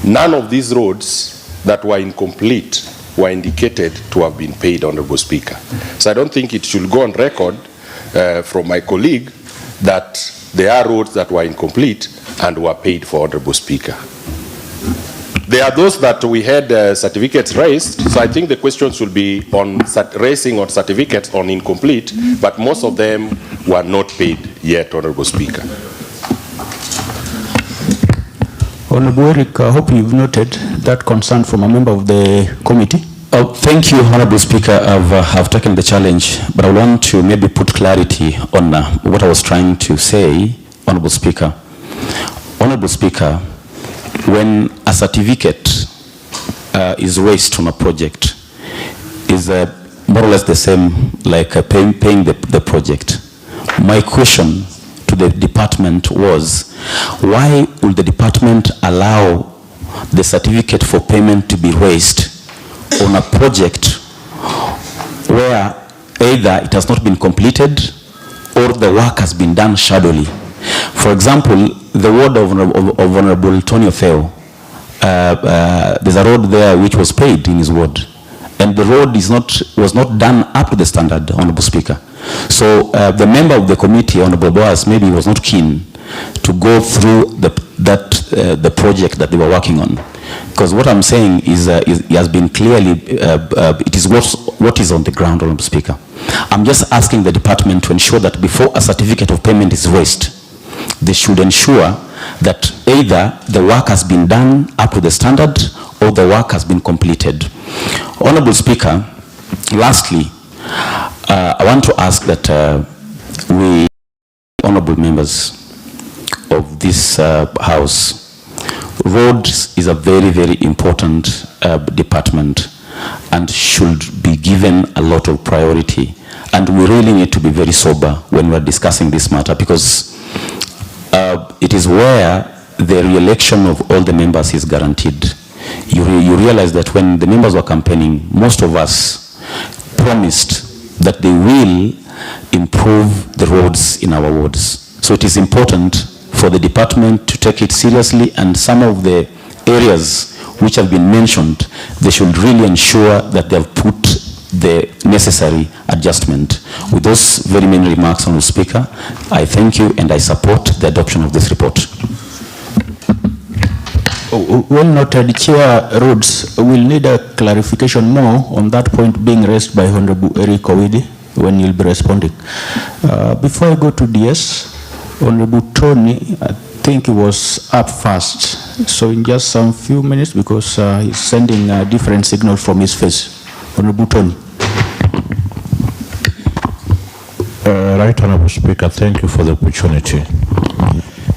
none of these roads that were incomplete were indicated to have been paid, Honorable Speaker. So I don't think it should go on record from my colleague that there are roads that were incomplete and were paid for, Honorable Speaker. There are those that we had certificates raised, so I think the question should be on raising on certificates on incomplete, but most of them were not paid yet, Honorable Speaker. Honorable Eric, I hope you've noted that concern from a member of the committee. Thank you, Honorable Speaker. I've taken the challenge, but I want to maybe put clarity on what I was trying to say, Honorable Speaker. Honorable Speaker, when a certificate is raised on a project, is more or less the same like paying the project. My question to the department was, why will the department allow the certificate for payment to be raised on a project where either it has not been completed or the work has been done shadowy? For example, the ward of Honorable Tony Otheo, there's a road there which was paid in his ward, and the road was not done up to the standard, Honorable Speaker. So the member of the committee, Honorable Boas, maybe was not keen to go through the project that they were working on. Because what I'm saying is, it has been clearly, it is what is on the ground, Honorable Speaker. I'm just asking the department to ensure that before a certificate of payment is raised, they should ensure that either the work has been done up to the standard or the work has been completed. Honorable Speaker, lastly, I want to ask that we, honorable members of this House, roads is a very, very important department and should be given a lot of priority. And we really need to be very sober when we're discussing this matter, because it is where the re-election of all the members is guaranteed. You realize that when the members were campaigning, most of us promised that they will improve the roads in our wards. So it is important for the department to take it seriously, and some of the areas which have been mentioned, they should really ensure that they have put the necessary adjustment. With those very many remarks, Honourable Speaker, I thank you and I support the adoption of this report. Well noted, Chair Rhodes. We'll need a clarification more on that point being raised by Honorable Eric Owidi when you'll be responding. Before I go to DS, Honorable Tony, I think he was up first. So in just some few minutes, because he's sending a different signal from his face. Honorable Tony. Right Honorable Speaker, thank you for the opportunity.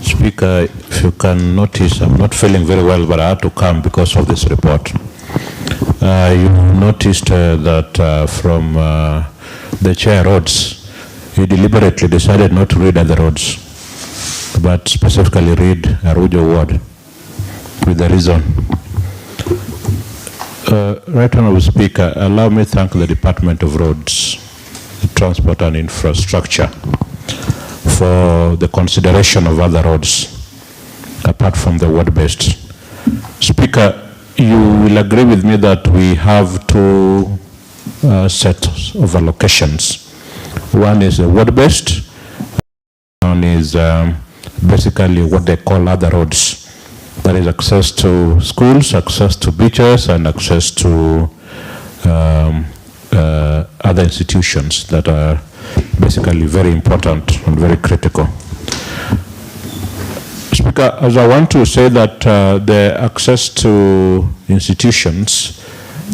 Speaker, if you can notice, I'm not feeling very well, but I had to come because of this report. You noticed that from the chair Rhodes, he deliberately decided not to read other roads, but specifically read Arujo ward with the reason. Right Honorable Speaker, allow me to thank the Department of Roads, Transport and Infrastructure for the consideration of other roads apart from the ward-based. Speaker, you will agree with me that we have two sets of allocations. One is ward-based, one is basically what they call other roads. That is access to schools, access to beaches, and access to other institutions that are basically very important and very critical. Speaker, as I want to say that the access to institutions,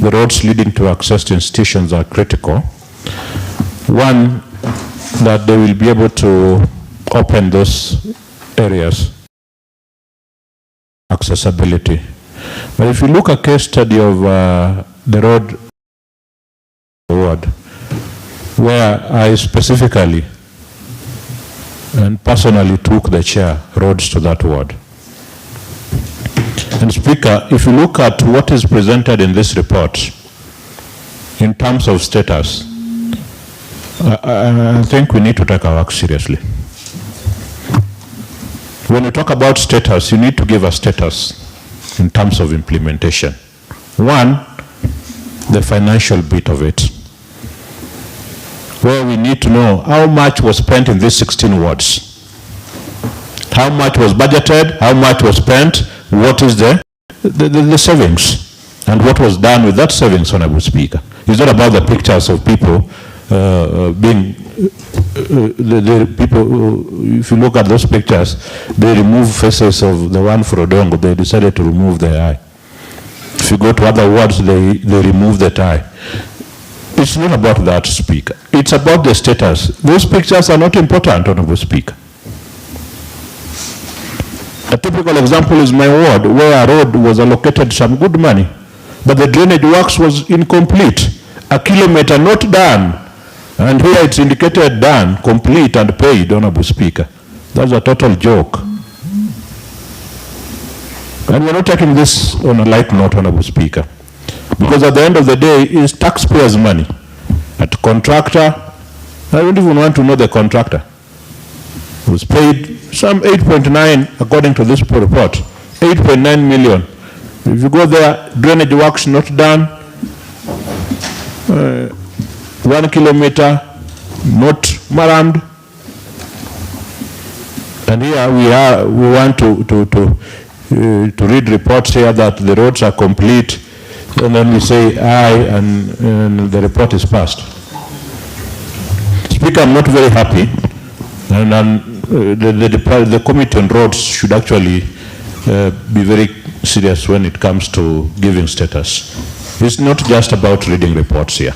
the roads leading to access to institutions are critical. One, that they will be able to open those areas, accessibility. But if you look at a case study of the road ward, where I specifically and personally took the chair roads to that ward. And Speaker, if you look at what is presented in this report in terms of status, I think we need to take our work seriously. When you talk about status, you need to give a status in terms of implementation. One, the financial bit of it, where we need to know how much was spent in these 16 wards. How much was budgeted, how much was spent, what is the savings, and what was done with that savings, Honorable Speaker. It's not about the pictures of people being, the people, if you look at those pictures, they remove faces of the one for Odongo, they decided to remove their eye. If you go to other wards, they remove that eye. It's not about that, Speaker. It's about the status. Those pictures are not important, Honorable Speaker. A typical example is my ward, where a road was allocated some good money, but the drainage works was incomplete. A kilometer not done, and here it's indicated done, complete and paid, Honorable Speaker. That's a total joke. And we're not taking this on a light note, Honorable Speaker, because at the end of the day, it's taxpayers' money. At contractor, I don't even want to know the contractor. Was paid some 8.9, according to this report, 8.9 million. If you go there, drainage works not done, 1 kilometer not marammed. And here we want to read reports here that the roads are complete, and then we say aye, and the report is passed. Speaker, I'm not very happy, and the committee on roads should actually be very serious when it comes to giving status. It's not just about reading reports here.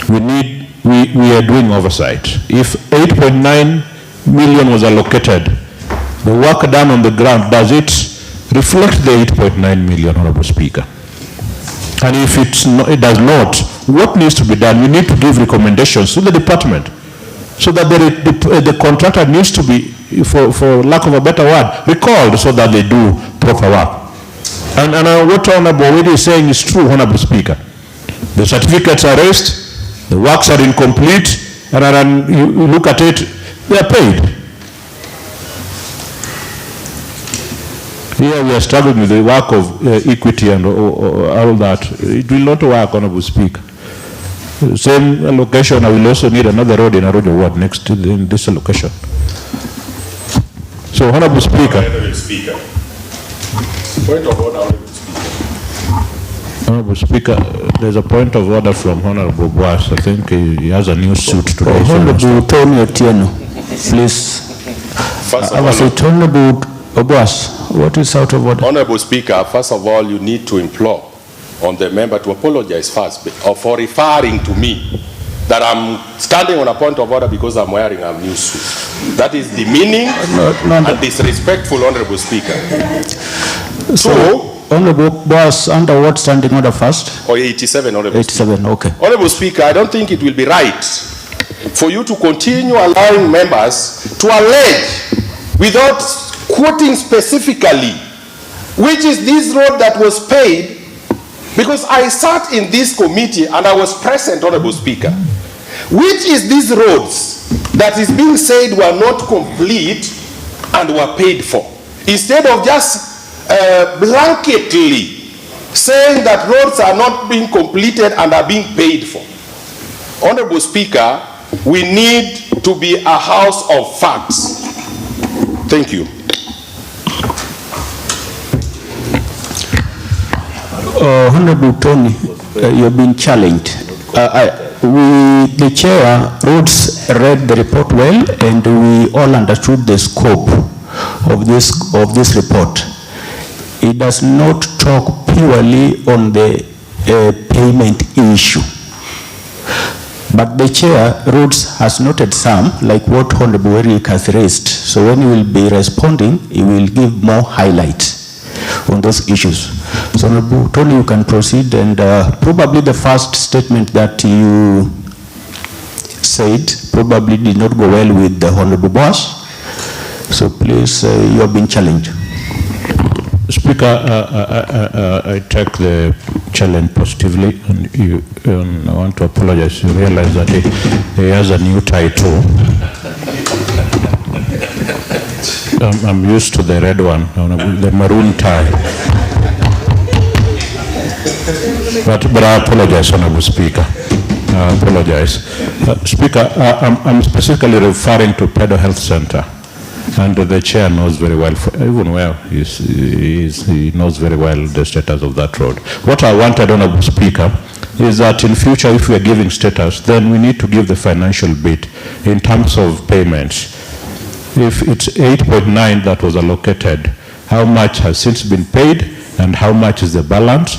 We are doing oversight. If 8.9 million was allocated, the work done on the ground, does it reflect the 8.9 million, Honorable Speaker? And if it does not, what needs to be done? We need to give recommendations to the department so that the contractor needs to be, for lack of a better word, recalled so that they do proper work. And what Honorable Owidi is saying is true, Honorable Speaker. The certificates are raised, the works are incomplete, and you look at it, they are paid. Here we are struggling with the work of equity and all that. It will not work, Honorable Speaker. Same allocation, I will also need another road in Arojo Ward next to this allocation. So, Honorable Speaker. Honorable Speaker. Point of order, Honorable Speaker. Honorable Speaker, there's a point of order from Honorable Boas. I think he has a new suit today. Honorable Tony Otieno, please. First of I was all, it, Honorable Boas, what is out of order? Honorable Speaker, first of all, you need to implore on the member to apologize first for referring to me that I'm standing on a point of order because I'm wearing a new suit. That is demeaning and disrespectful, Honorable Speaker. So, Honorable Boas, under what standing order first? Or 87, Honorable 87, Speaker. okay. Honorable Speaker, I don't think it will be right for you to continue allowing members to allege without quoting specifically which is this road that was paid, because I sat in this committee and I was present, Honorable Speaker. Which is these roads that is being said were not complete and were paid for, instead of just blanketly saying that roads are not being completed and are being paid for. Honorable Speaker, we need to be a house of facts. Thank you. Honorable Tony, you've been challenged. The chair, Rhodes, read the report well, and we all understood the scope of this report. It does not talk purely on the payment issue. But the chair, Rhodes, has noted some, like what Honorable Eric has raised. So when he will be responding, he will give more highlight on those issues. So Honorable Tony, you can proceed, and probably the first statement that you said probably did not go well with the Honorable Boss. So please, you have been challenged. Speaker, I take the challenge positively, and I want to apologize. You realize that he has a new title. I'm used to the red one, the maroon tie. But I apologize, Honorable Speaker. I apologize. Speaker, I'm specifically referring to Pedo Health Center. And the chair knows very well, he knows very well the status of that road. What I wanted, Honorable Speaker, is that in future, if we are giving status, then we need to give the financial bit in terms of payments. If it's 8.9 that was allocated, how much has since been paid, and how much is the balance,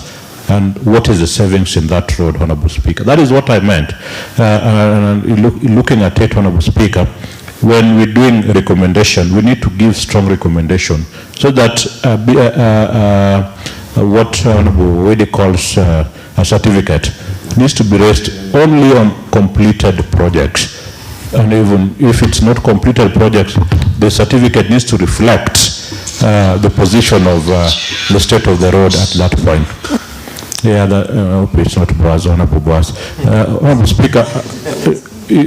and what is the savings in that road, Honorable Speaker? That is what I meant. Looking at it, Honorable Speaker, when we're doing a recommendation, we need to give strong recommendation so that what Honorable Wade calls a certificate needs to be raised only on completed projects. And even if it's not completed projects, the certificate needs to reflect the position of the state of the road at that point. Yeah, I hope it's not Boaz, Honorable Boaz. Honorable Speaker,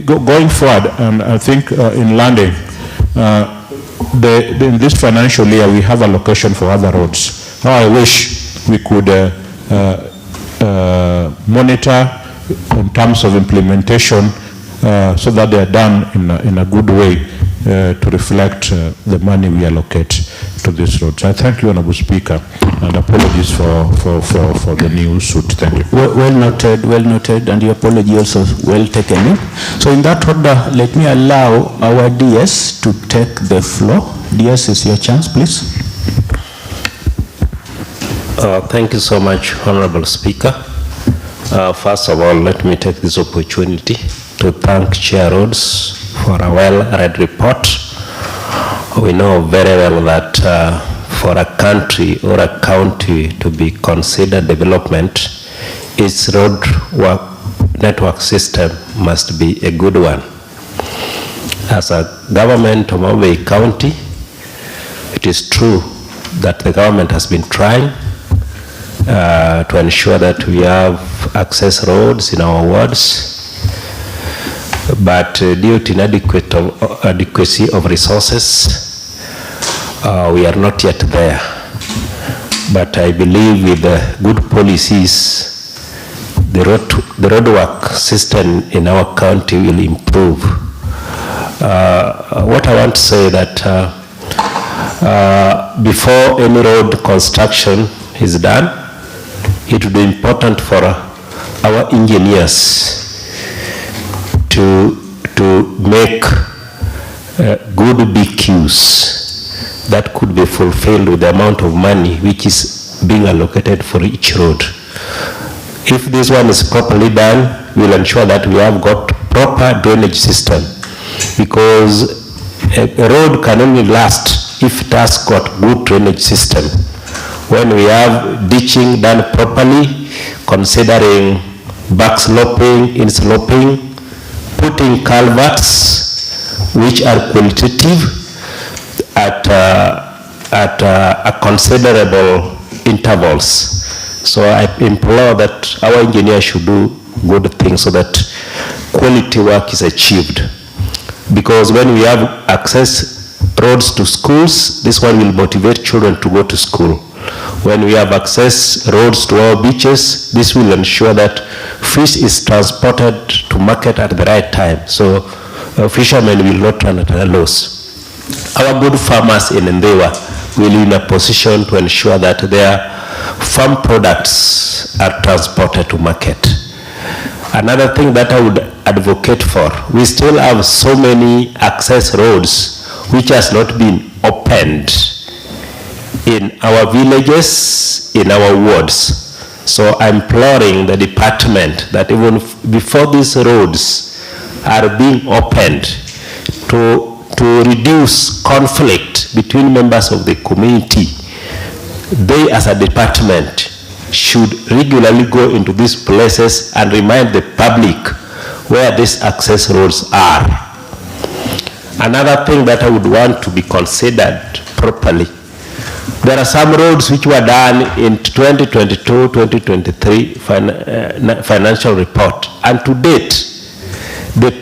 going forward, and I think in landing, in this financial year, we have allocation for other roads. Now I wish we could monitor in terms of implementation so that they are done in a good way to reflect the money we allocate to this road. So I thank you, Honorable Speaker, and apologies for the new suit. Thank you. Well noted, and your apology also well taken. So in that order, let me allow our DS to take the floor. DS, is your chance, please. Thank you so much, Honorable Speaker. First of all, let me take this opportunity to thank Chair Rhodes for a well-read report. We know very well that for a country or a county to be considered development, its road network system must be a good one. As a government of Homa Bay County, it is true that the government has been trying to ensure that we have access roads in our wards, but due to inadequacy of resources, we are not yet there. But I believe with the good policies, the roadwork system in our county will improve. What I want to say that before any road construction is done, it would be important for our engineers to make good BQs that could be fulfilled with the amount of money which is being allocated for each road. If this one is properly done, we'll ensure that we have got proper drainage system, because a road can only last if it has got good drainage system. When we have ditching done properly, considering backsloping, insloping, putting culverts which are qualitative at a considerable intervals. So I implore that our engineers should do good things so that quality work is achieved. Because when we have access roads to schools, this one will motivate children to go to school. When we have access roads to our beaches, this will ensure that fish is transported to market at the right time. So fishermen will not run at a loss. Our good farmers in Ndewa will be in a position to ensure that their farm products are transported to market. Another thing that I would advocate for, we still have so many access roads which has not been opened in our villages, in our wards. So I'm imploring the department that even before these roads are being opened, to reduce conflict between members of the community, they as a department should regularly go into these places and remind the public where these access roads are. Another thing that I would want to be considered properly, there are some roads which were done in 2022-2023 financial report, and to date, the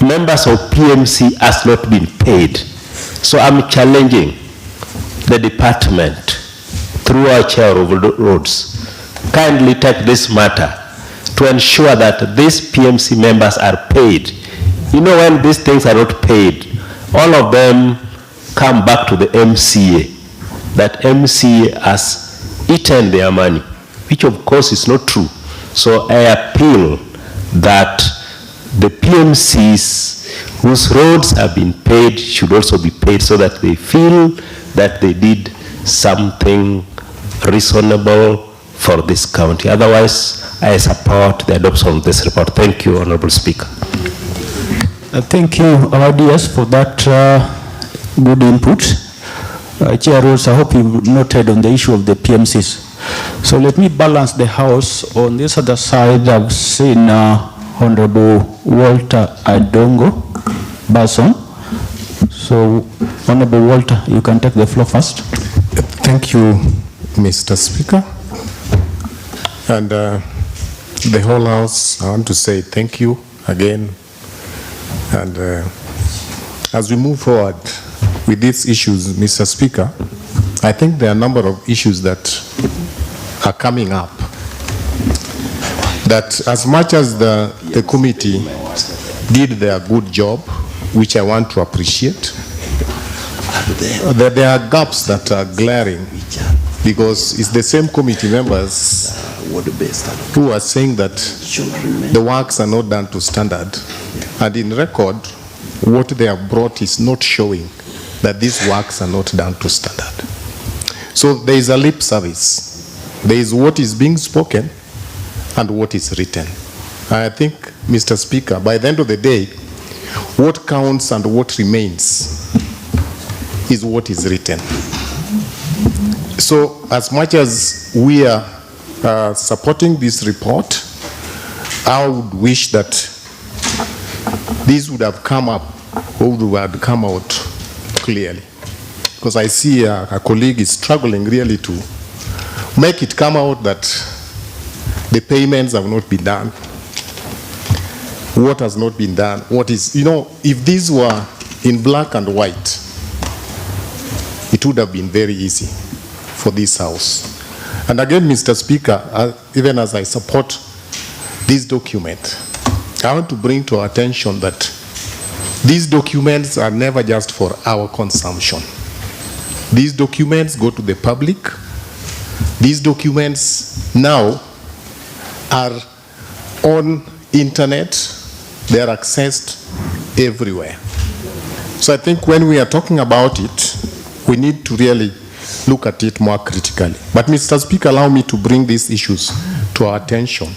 members of PMC has not been paid. So I'm challenging the department through our chair of roads, kindly take this matter to ensure that these PMC members are paid. You know, when these things are not paid, all of them come back to the MCA, that MCA has eaten their money, which of course is not true. So I appeal that the PMCs whose roads have been paid should also be paid, so that they feel that they did something reasonable for this county. Otherwise, I support the adoption of this report. Thank you, Honorable Speaker. Thank you, our dears, for that good input. Chair Rose, I hope you noted on the issue of the PMCs. So let me balance the house. On this other side, I've seen Honorable Walter Adongo Basson. So, Honorable Walter, you can take the floor first. Thank you, Mr. Speaker. And the whole House, I want to say thank you again. And as we move forward with these issues, Mr. Speaker, I think there are a number of issues that are coming up. That as much as the committee did their good job, which I want to appreciate, there are gaps that are glaring, because it's the same committee members who are saying that the works are not done to standard, and in record, what they have brought is not showing that these works are not done to standard. So there is a lip service. There is what is being spoken and what is written. I think, Mr. Speaker, by the end of the day, what counts and what remains is what is written. So as much as we are supporting this report, I would wish that this would have come up, or would have come out clearly. Because I see a colleague is struggling really to make it come out that the payments have not been done. What has not been done? What is, you know, if these were in black and white, it would have been very easy for this House. And again, Mr. Speaker, even as I support this document, I want to bring to our attention that these documents are never just for our consumption. These documents go to the public. These documents now are on internet. They are accessed everywhere. So I think when we are talking about it, we need to really look at it more critically. But Mr. Speaker, allow me to bring these issues to our attention.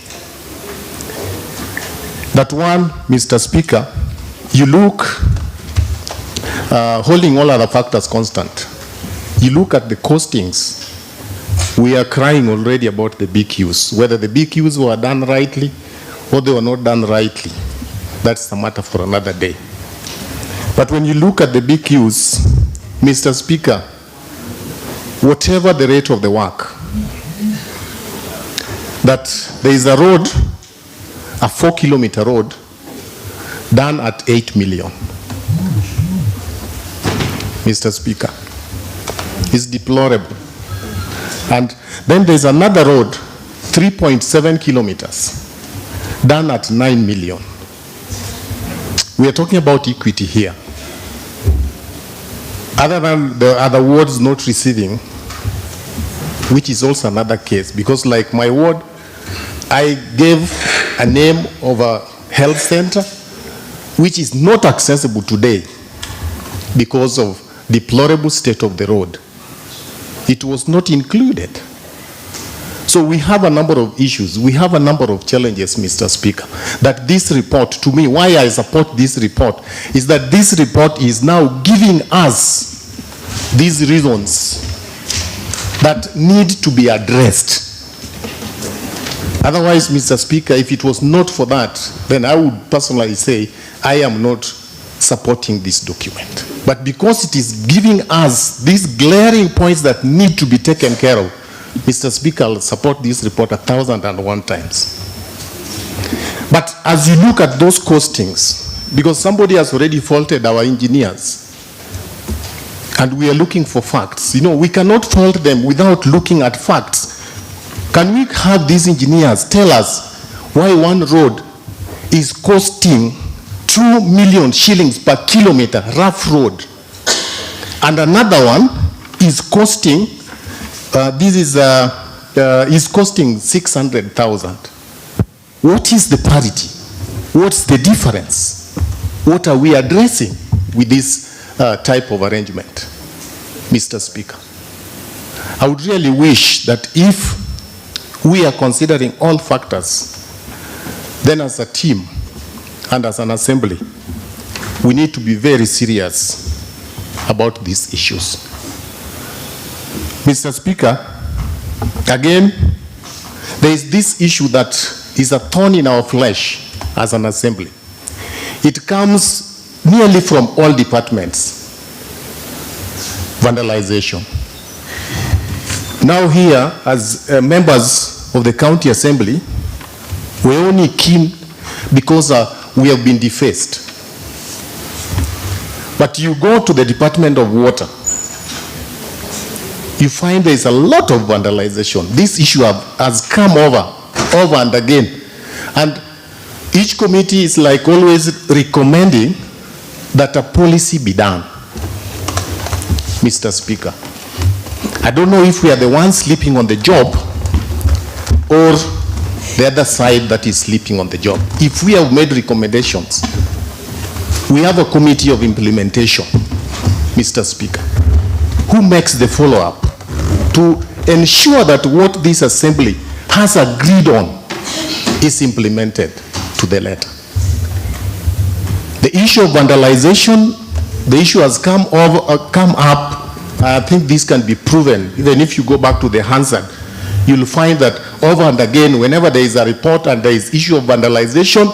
That one, Mr. Speaker, you look, holding all other factors constant, you look at the costings, we are crying already about the BQs, whether the BQs were done rightly or they were not done rightly. That's a matter for another day. But when you look at the BQs, Mr. Speaker, whatever the rate of the work, that there is a road, a 4-kilometer road, done at 8 million. Mr. Speaker, it's deplorable. And then there's another road, 3.7 kilometers, done at 9 million. We are talking about equity here. Other than the other wards not receiving, which is also another case, because like my ward, I gave a name of a health center which is not accessible today because of deplorable state of the road. It was not included. So we have a number of issues. We have a number of challenges, Mr. Speaker, that this report, to me, why I support this report, is that this report is now giving us these reasons that need to be addressed. Otherwise, Mr. Speaker, if it was not for that, then I would personally say I am not supporting this document. But because it is giving us these glaring points that need to be taken care of, Mr. Speaker, I'll support this report 1,001 times. But as you look at those costings, because somebody has already faulted our engineers, and we are looking for facts. You know, we cannot fault them without looking at facts. Can we have these engineers tell us why one road is costing 2 million shillings per kilometer, rough road, and another one is costing, is costing 600,000. What is the parity? What's the difference? What are we addressing with this type of arrangement, Mr. Speaker? I would really wish that if we are considering all factors, then as a team and as an assembly, we need to be very serious about these issues. Mr. Speaker, again, there is this issue that is a thorn in our flesh as an assembly. It comes nearly from all departments. Vandalization. Now here, as members of the county assembly, we're only keen because we have been defaced. But you go to the Department of Water, you find there is a lot of vandalization. This issue has come over and again. And each committee is like always recommending that a policy be done. Mr. Speaker, I don't know if we are the ones sleeping on the job or the other side that is sleeping on the job. If we have made recommendations, we have a committee of implementation, Mr. Speaker, who makes the follow-up to ensure that what this assembly has agreed on is implemented to the letter. The issue of vandalization, the issue has come up. I think this can be proven. Even if you go back to the Hansard, you'll find that over and again, whenever there is a report and there is issue of vandalization,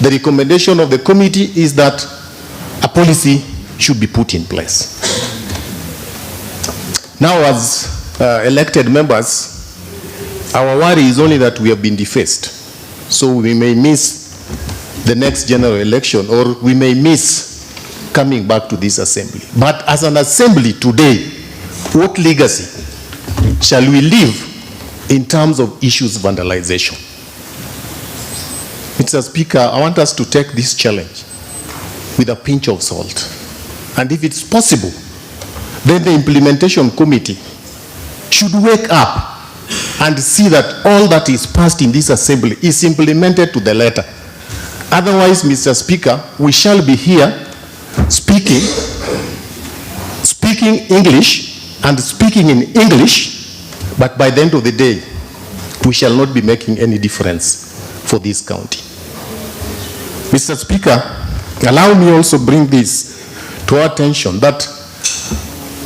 the recommendation of the committee is that a policy should be put in place. Now, as elected members, our worry is only that we have been defaced. So we may miss the next general election, or we may miss coming back to this assembly. But as an assembly today, what legacy shall we live in terms of issues vandalization? Mr. Speaker, I want us to take this challenge with a pinch of salt. And if it's possible, then the implementation committee should wake up and see that all that is passed in this assembly is implemented to the letter. Otherwise, Mr. Speaker, we shall be here speaking English and speaking in English, but by the end of the day, we shall not be making any difference for this county. Mr. Speaker, allow me also bring this to our attention that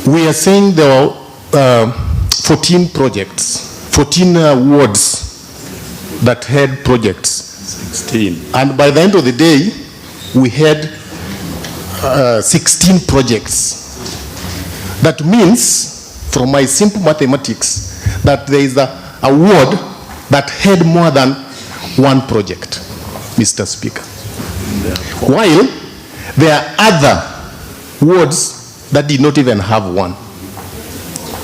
we are saying there are 14 projects, 14 wards that had projects. 16. And by the end of the day, we had 16 projects. That means, from my simple mathematics, that there is a ward that had more than one project, Mr. Speaker. While there are other wards that did not even have one.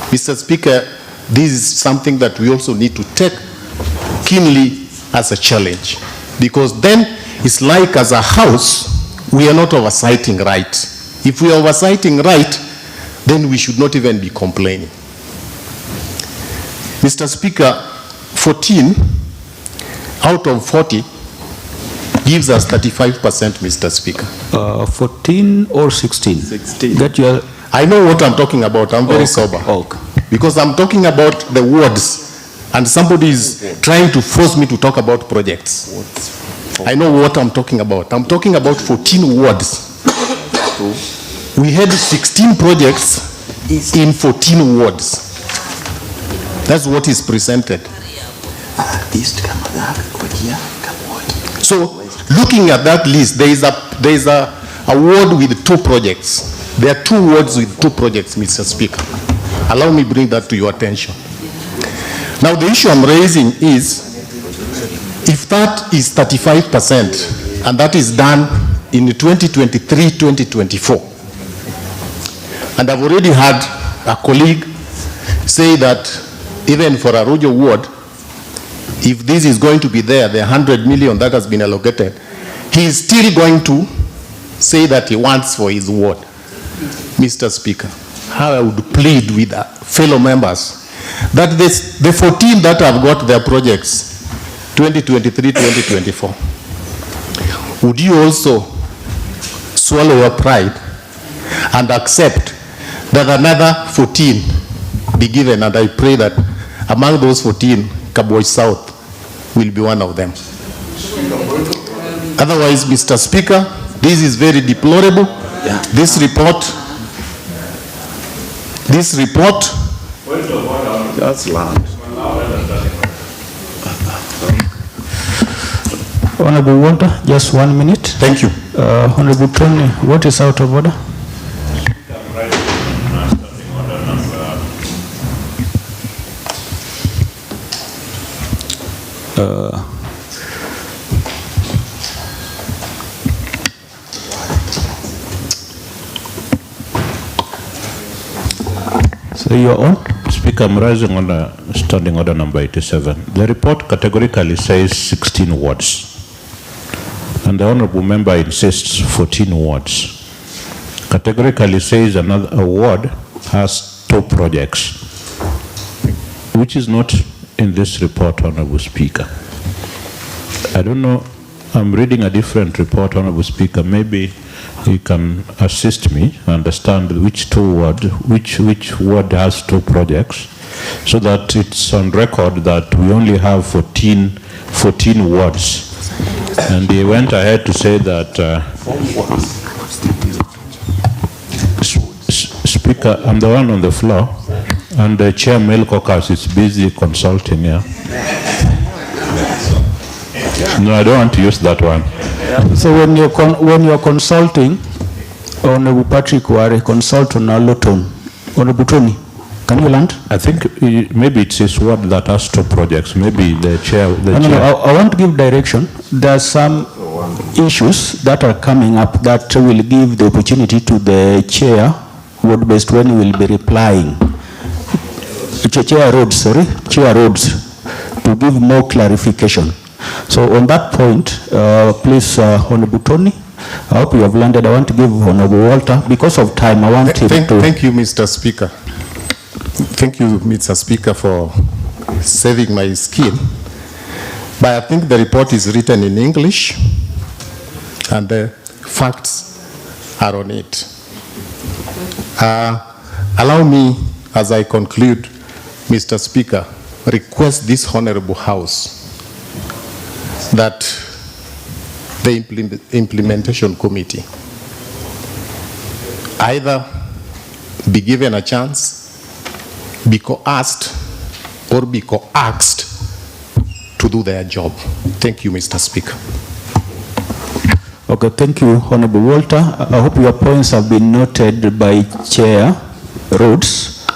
Mr. Speaker, this is something that we also need to take keenly as a challenge, because then it's like as a house, we are not oversighting right. If we are oversighting right, then we should not even be complaining. Mr. Speaker, 14 out of 40 gives us 35%, Mr. Speaker. 14 or 16? 16. That you are... I know what I'm talking about. I'm very sober. Okay. Because I'm talking about the wards, and somebody is trying to force me to talk about projects. I know what I'm talking about. I'm talking about 14 wards. We had 16 projects in 14 wards. That's what is presented. So, looking at that list, there is a ward with 2 projects. There are 2 wards with 2 projects, Mr. Speaker. Allow me bring that to your attention. Now, the issue I'm raising is, if that is 35%, and that is done in 2023-2024, and I've already had a colleague say that even for a Rojo ward, if this is going to be there, the 100 million that has been allocated, he is still going to say that he wants for his ward. Mr. Speaker, how I would plead with fellow members that the 14 that have got their projects 2023-2024, would you also swallow your pride and accept that another 14 be given? And I pray that among those 14, Kaboj South will be one of them. Otherwise, Mr. Speaker, this is very deplorable. This report. That's land. Honorable Walter, just 1 minute. Thank you. Honorable Tony, what is out of order? So you are on? Speaker, I'm rising on standing order number 87. The report categorically says 16 wards. And the honorable member insists 14 wards. Categorically says another ward has 2 projects, which is not in this report, Honorable Speaker. I don't know, I'm reading a different report, Honorable Speaker. Maybe you can assist me understand which 2 ward, which ward has 2 projects, so that it's on record that we only have 14 wards. And he went ahead to say that, Speaker, I'm the one on the floor, and the Chair Mel Caucus is busy consulting here. No, I don't want to use that one. So when you're consulting, Honorable Patrick Ware, consult on Aloton. Honorable Tony, can you land? I think maybe it's his ward that has 2 projects. Maybe the chair. I want to give direction. There are some issues that are coming up that will give the opportunity to the chair, ward-based, when he will be replying. Chair Roads, to give more clarification. So on that point, please, Honorable Tony, I hope you have landed. I want to give Honorable Walter, because of time, I want him to... Thank you, Mr. Speaker. Thank you, Mr. Speaker, for saving my skin. But I think the report is written in English, and the facts are on it. Allow me, as I conclude, Mr. Speaker, request this Honorable House that the implementation committee either be given a chance, be coerced, or be coaxed to do their job. Thank you, Mr. Speaker. Okay, thank you, Honorable Walter. I hope your points have been noted by Chair Rhodes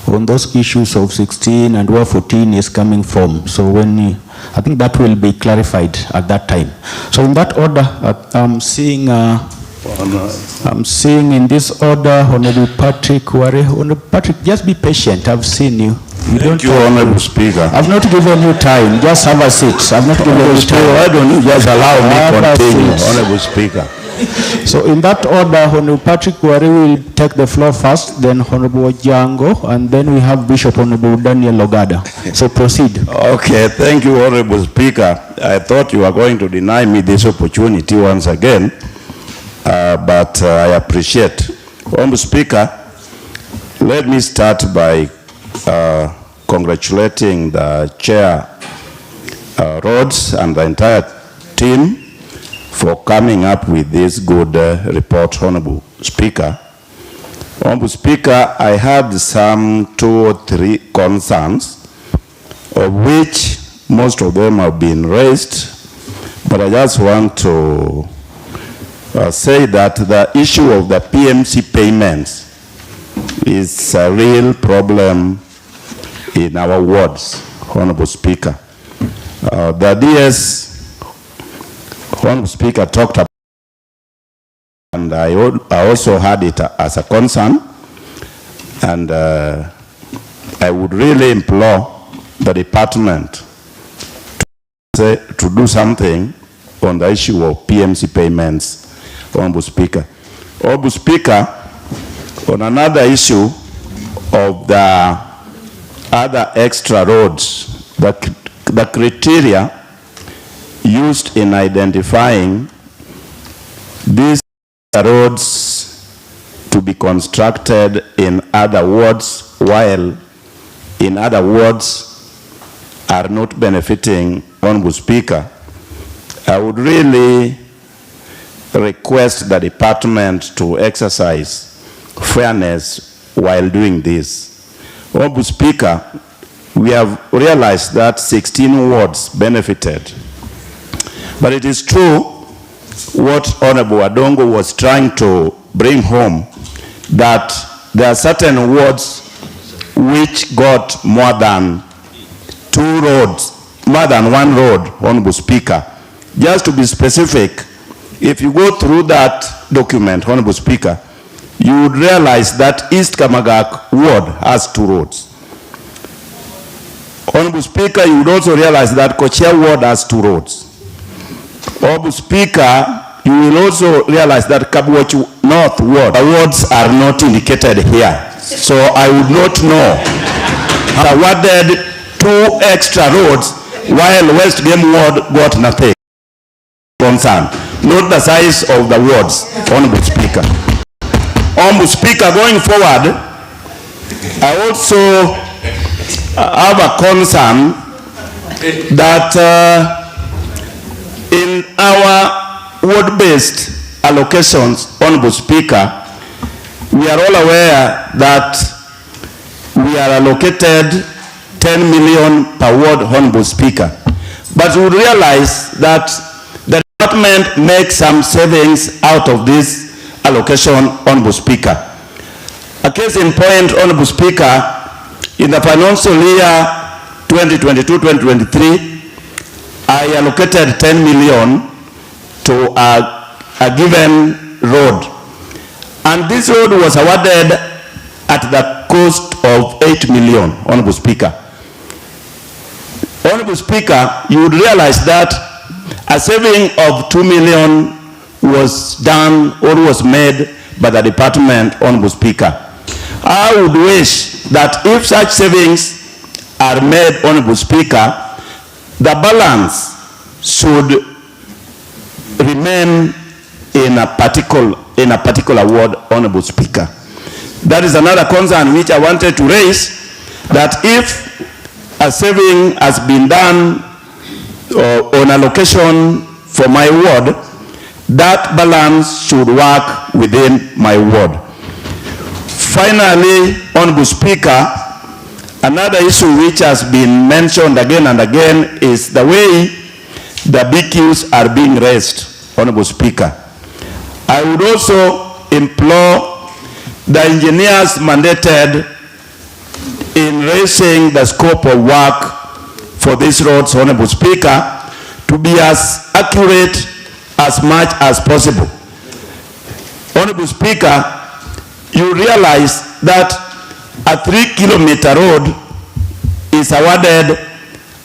on those issues of 16 and where 14 is coming from. So I think that will be clarified at that time. So in that order, I'm seeing in this order, Honorable Patrick Ware. Honorable Patrick, just be patient. I've seen you. Thank you, Honorable Speaker. I've not given you time. Just have a seat. I've not given you time. Why don't you just allow me to continue, Honorable Speaker? So in that order, Honorable Patrick Ware will take the floor first, then Honorable Jango, and then we have Bishop Honorable Daniel Logada. So proceed. Okay, thank you, Honorable Speaker. I thought you were going to deny me this opportunity once again, but I appreciate. Honorable Speaker, let me start by congratulating the Chair Rhodes and the entire team for coming up with this good report, Honorable Speaker. Honorable Speaker, I had some 2 or 3 concerns, of which most of them have been raised, but I just want to say that the issue of the PMC payments is a real problem in our wards, Honorable Speaker. The DS, Honorable Speaker, talked about, and I also had it as a concern, and I would really implore the department to do something on the issue of PMC payments, Honorable Speaker. Honorable Speaker, on another issue of the other extra roads, the criteria used in identifying these roads to be constructed in other wards, while in other wards are not benefiting Honorable Speaker, I would really request the department to exercise fairness while doing this. Honorable Speaker, we have realized that 16 wards benefited. But it is true what Honorable Adongo was trying to bring home, that there are certain wards which got more than 2 roads, more than 1 road, Honorable Speaker. Just to be specific, if you go through that document, Honorable Speaker, you would realize that East Kamagak ward has 2 roads. Honorable Speaker, you would also realize that Kochia ward has 2 roads. Honorable Speaker, you will also realize that Kabuochi North ward, the wards are not indicated here. So I would not know. I awarded 2 extra roads while West Game ward got nothing. Concern, not the size of the wards, Honorable Speaker. Honorable Speaker, going forward, I also have a concern that in our ward-based allocations, Honorable Speaker, we are all aware that we are allocated 10 million per ward, Honorable Speaker. But we realize that the department makes some savings out of this allocation, Honorable Speaker. A case in point, Honorable Speaker, in the financial year 2022-2023, I allocated 10 million to a given road. And this road was awarded at the cost of 8 million, Honorable Speaker. Honorable Speaker, you would realize that a saving of 2 million was done or was made by the department, Honorable Speaker. I would wish that if such savings are made, Honorable Speaker, the balance should remain in a particular ward, Honorable Speaker. That is another concern which I wanted to raise, that if a saving has been done on a location for my ward, that balance should work within my ward. Finally, Honorable Speaker, another issue which has been mentioned again and again is the way the BQs are being raised, Honorable Speaker. I would also implore the engineers mandated in raising the scope of work for these roads, Honorable Speaker, to be as accurate as much as possible. Honorable Speaker, you realize that a 3-kilometer road is awarded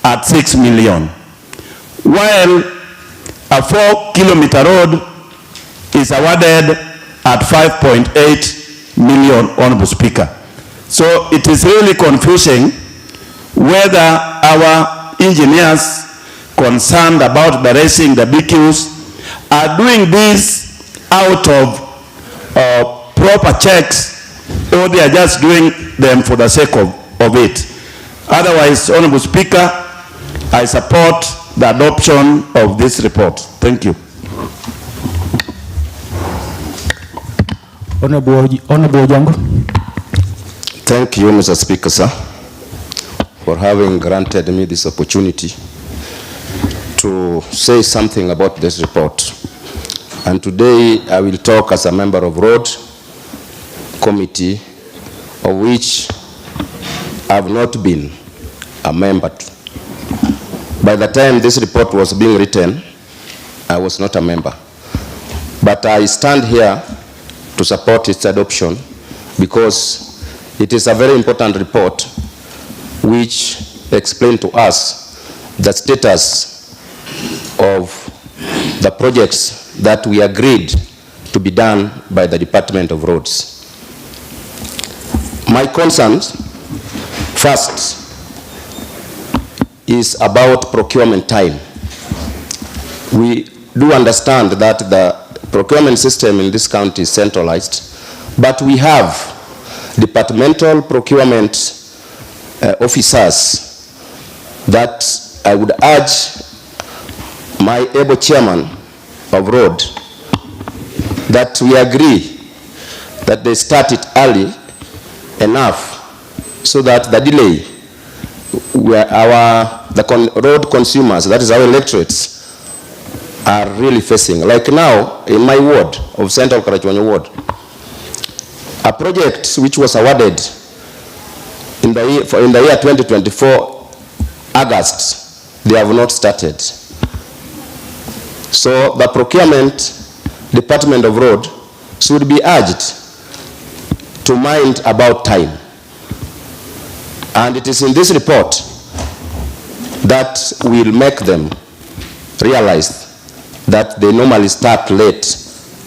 at 6 million, while a 4-kilometer road is awarded at 5.8 million, Honorable Speaker. So it is really confusing whether our engineers concerned about the raising the BQs are doing this out of proper checks, or they are just doing them for the sake of it. Otherwise, Honorable Speaker, I support the adoption of this report. Thank you. Honorable Ojango. Thank you, Mr. Speaker, sir, for having granted me this opportunity to say something about this report. And today I will talk as a member of Road Committee, of which I have not been a member. By the time this report was being written, I was not a member. But I stand here to support its adoption because it is a very important report which explains to us the status of the projects that we agreed to be done by the Department of Roads. My concerns, first, is about procurement time. We do understand that the procurement system in this county is centralized, but we have departmental procurement officers that I would urge my able chairman of road that we agree that they start it early enough so that the delay where road consumers, that is our electorates, are really facing. Like now, in my ward of Central Karachuonyo ward, a project which was awarded in the year 2024, August, they have not started. So the procurement Department of Road should be urged to mind about time. And it is in this report that we'll make them realize that they normally start late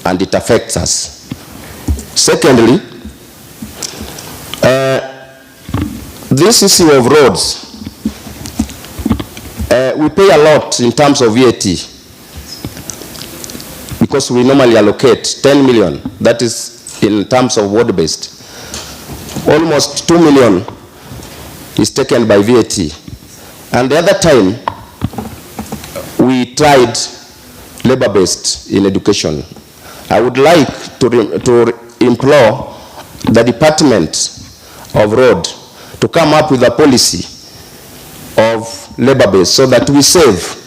and it affects us. Secondly, this issue of roads, we pay a lot in terms of VAT because we normally allocate 10 million, that is in terms of ward-based. Almost 2 million is taken by VAT. And the other time, we tried labor-based in education. I would like to implore the Department of Road to come up with a policy of labor-based so that we save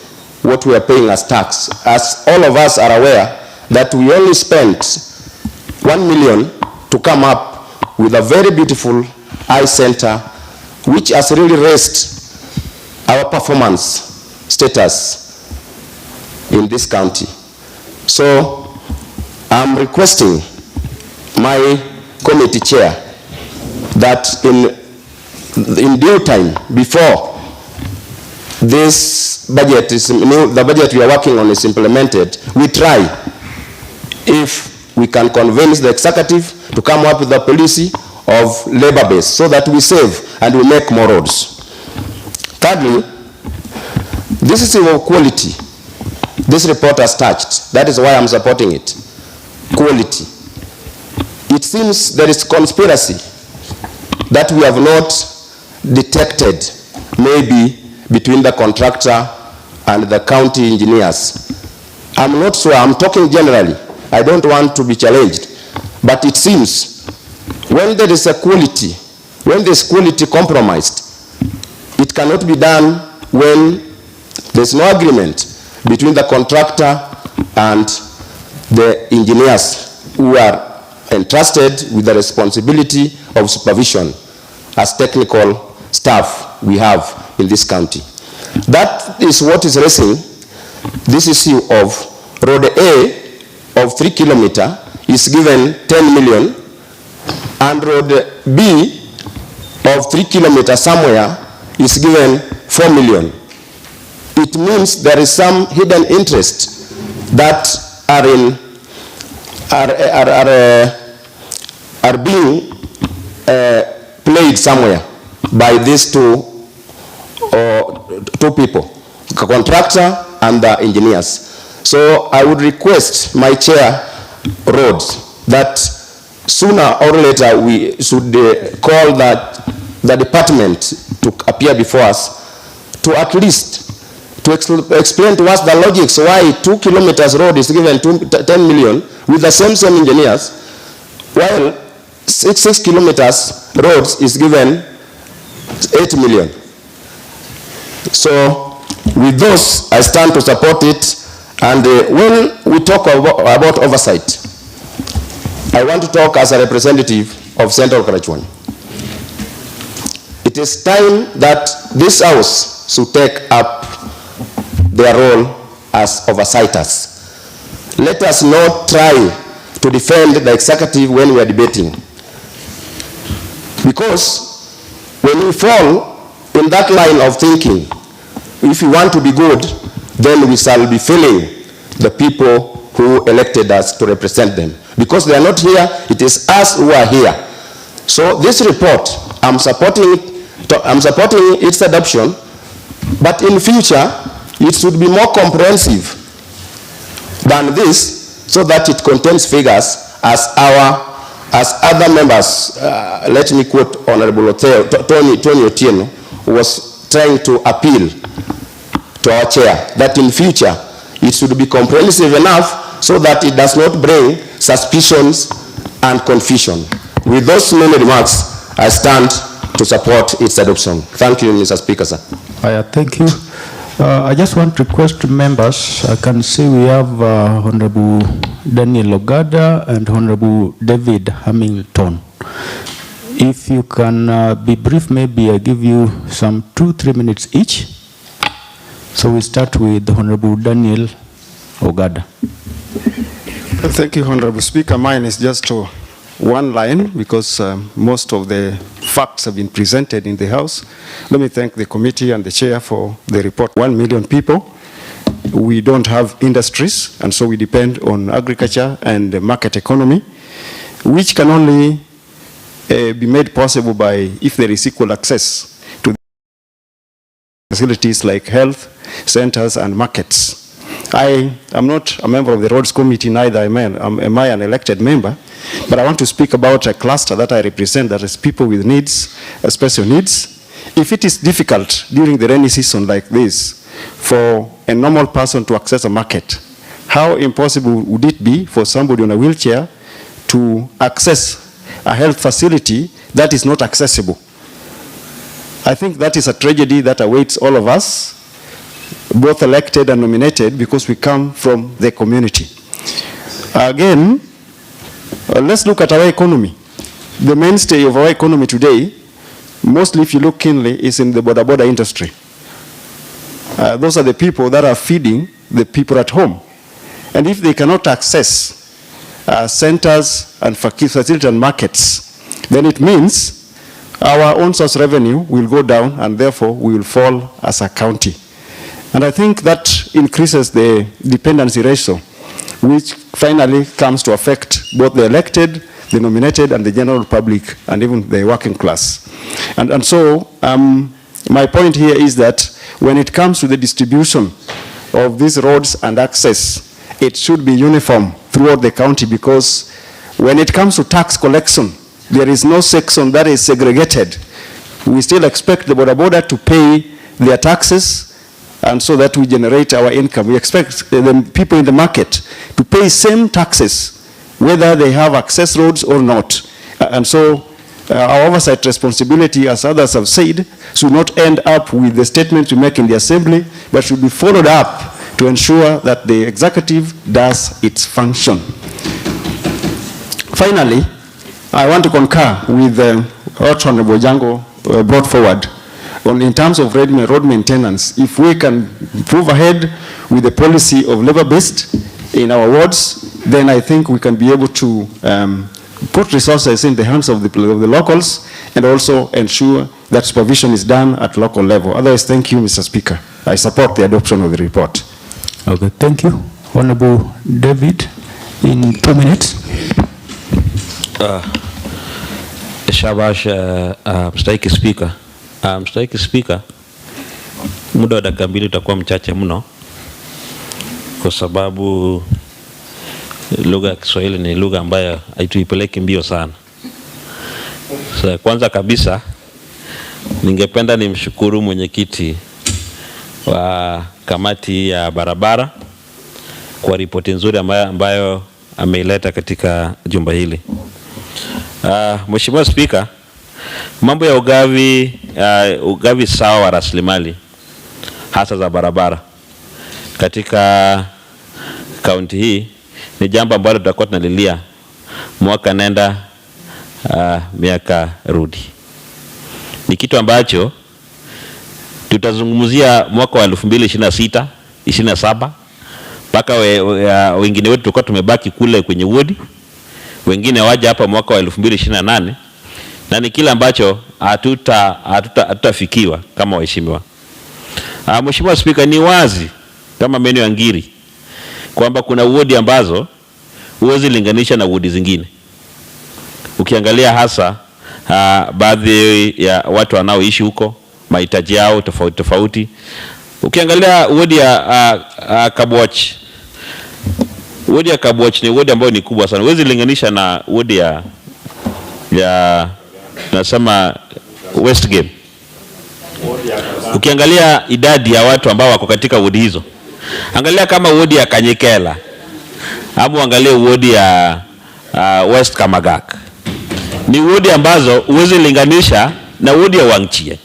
what we are paying as tax. As all of us are aware that we only spent 1 million to come up with a very beautiful eye center which has really raised our performance status in this county. So I'm requesting my committee chair that in due time, before this budget is, the budget we are working on is implemented, we try if we can convince the executive to come up with a policy of labor base so that we save and we make more roads. Thirdly, this is of quality. This report has touched. That is why I'm supporting it. Quality. It seems there is conspiracy that we have not detected, maybe between the contractor and the county engineers. I'm not sure, I'm talking generally. I don't want to be challenged. But it seems when there is a quality, when there is quality compromised, it cannot be done when there's no agreement between the contractor and the engineers who are entrusted with the responsibility of supervision as technical staff we have in this county. That is what is raising this issue of road A of 3 kilometers is given 10 million and road B of 3 kilometers somewhere is given 4 million. It means there is some hidden interest that are being played somewhere by these two people, the contractor and the engineers. So I would request my chair roads that sooner or later we should call the department to appear before us to at least to explain to us the logics why 2 kilometers road is given 10 million with the same engineers, while 6 kilometers roads is given 8 million. So with those, I stand to support it. And when we talk about oversight, I want to talk as a representative of Central Karachuan. It is time that this house should take up their role as oversighters. Let us not try to defend the executive when we are debating. Because when we fall in that line of thinking, if we want to be good, then we shall be failing the people who elected us to represent them. Because they are not here, it is us who are here. So this report, I'm supporting its adoption, but in future, it should be more comprehensive than this, so that it contains figures as other members, let me quote Honorable Tony Otieno, was trying to appeal to our chair, that in future, it should be comprehensive enough so that it does not bring suspicions and confusion. With those many remarks, I stand to support its adoption. Thank you, Mr. Speaker, sir. Thank you. I just want to request members, I can see we have Honorable Daniel Ogada and Honorable David Hamilton. If you can be brief, maybe I give you some 2-3 minutes each. So we start with Honorable Daniel Ogada. Thank you, Honorable Speaker. Mine is just one line because most of the facts have been presented in the House. Let me thank the committee and the chair for the report. 1 million people. We don't have industries, and so we depend on agriculture and the market economy, which can only be made possible by if there is equal access to facilities like health centers and markets. I am not a member of the Roads Committee, neither am I an elected member, but I want to speak about a cluster that I represent, that is people with needs, special needs. If it is difficult during the rainy season like this for a normal person to access a market, how impossible would it be for somebody on a wheelchair to access a health facility that is not accessible? I think that is a tragedy that awaits all of us, both elected and nominated, because we come from the community. Again, let's look at our economy. The mainstay of our economy today, mostly if you look keenly, is in the border industry. Those are the people that are feeding the people at home. And if they cannot access centers and facilities and markets, then it means our own source revenue will go down, and therefore we will fall as a county. And I think that increases the dependency ratio, which finally comes to affect both the elected, the nominated, and the general public, and even the working class. And so my point here is that when it comes to the distribution of these roads and access, it should be uniform throughout the county, because when it comes to tax collection, there is no section that is segregated. We still expect the border to pay their taxes, and so that we generate our income. We expect the people in the market to pay same taxes, whether they have access roads or not. And so our oversight responsibility, as others have said, should not end up with the statements we make in the assembly, but should be followed up to ensure that the executive does its function. Finally, I want to concur with what Honorable Jango brought forward in terms of road maintenance. If we can move ahead with the policy of labor-based in our wards, then I think we can be able to put resources in the hands of the locals, and also ensure that supervision is done at local level. Otherwise, thank you, Mr. Speaker. I support the adoption of the report. Okay, thank you. Honorable David, in 2 minutes. Shabash, Mstahiki Speaker. Mstahiki Speaker, muda wa dakika 2 utakuwa mchache mno, kwa sababu lugha ya Kiswahili ni lugha ambayo haituipeleki mbio sana. So, kwanza kabisa ningependa nimshukuru mwenyekiti wa kamati ya barabara kwa ripoti nzuri ambayo ameileta katika jumba hili. Mheshimiwa Speaker, mambo ya ugavi sawa wa rasilimali hasa za barabara katika kaunti hii ni jambo ambalo tutakuwa tunalilia mwaka nenda miaka rudi. Ni kitu ambacho tutazungumzia mwaka wa 2026, 27, mpaka wengine wetu tulikuwa tumebaki kule kwenye wodi, wengine waje hapa mwaka wa 2028, na ni kile ambacho hatutafikiwa kama waheshimiwa. Mheshimiwa Speaker, ni wazi kama meno ya ngiri kwamba kuna wodi ambazo huwezi linganisha na wodi zingine. Ukiangalia hasa baadhi ya watu wanaoishi huko, mahitaji yao tofauti tofauti. Ukiangalia wodi ya Kabwach, wodi ya Kabwach ni wodi ambayo ni kubwa sana. Huwezi linganisha na wodi ya nasema Westgate. Ukiangalia idadi ya watu ambao wako katika wodi hizo, angalia kama wodi ya Kanyekela, ama angalia wodi ya West Kamagak. Ni wodi ambazo huwezi linganisha na wodi ya Wangchie,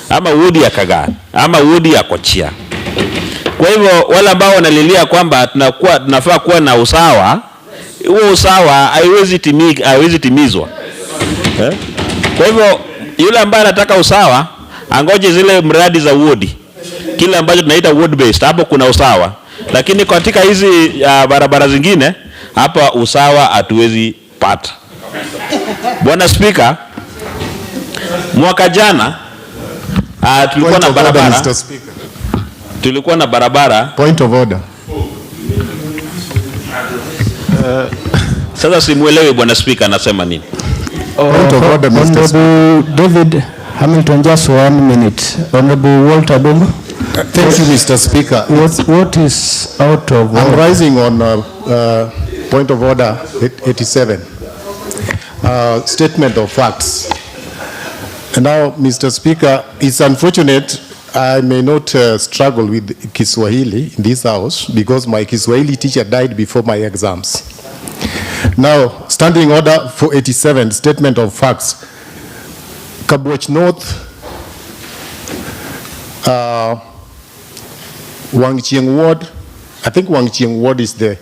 ama wodi ya Kagan, ama wodi ya Kochia. Kwa hivyo wale ambao wanalilia kwamba tunafaa kuwa na usawa, huo usawa haiwezi timizwa. Kwa hivyo yule ambaye anataka usawa angoje zile mradi za wodi, kile ambacho tunaita ward based, hapo kuna usawa. Lakini katika hizi barabara zingine hapa usawa hatuwezi pata. Bwana Speaker, mwaka jana tulikuwa na barabara. Point of order. Sasa simuelewi Bwana Speaker anasema nini. Point of order, Mr. Honorable David Hamilton, just 1 minute. Honorable Walter Dumba. Thank you, Mr. Speaker. What is out of order? I'm rising on point of order 87. Statement of facts. And now, Mr. Speaker, it's unfortunate I may not struggle with Kiswahili in this house because my Kiswahili teacher died before my exams. Now, standing order for 87, statement of facts. Kabwach North, Wangchieng Ward, I think Wangchieng Ward is the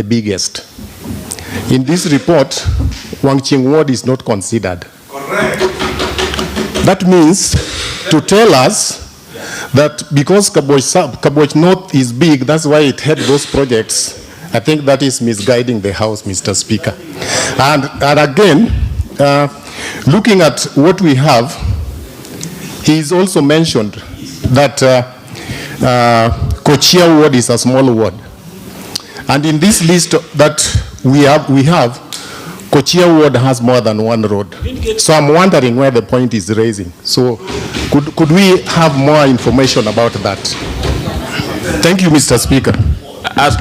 biggest. In this report, Wangchieng Ward is not considered. Correct. That means to tell us that because Kabwach North is big, that's why it had those projects. I think that is misguiding the House, Mr. Speaker. And again, Looking at what we have, he's also mentioned that Kochia ward is a small ward. And in this list that we have, Kochia ward has more than one road. So I'm wondering where the point is raising. So could we have more information about that? Thank you, Mr. Speaker.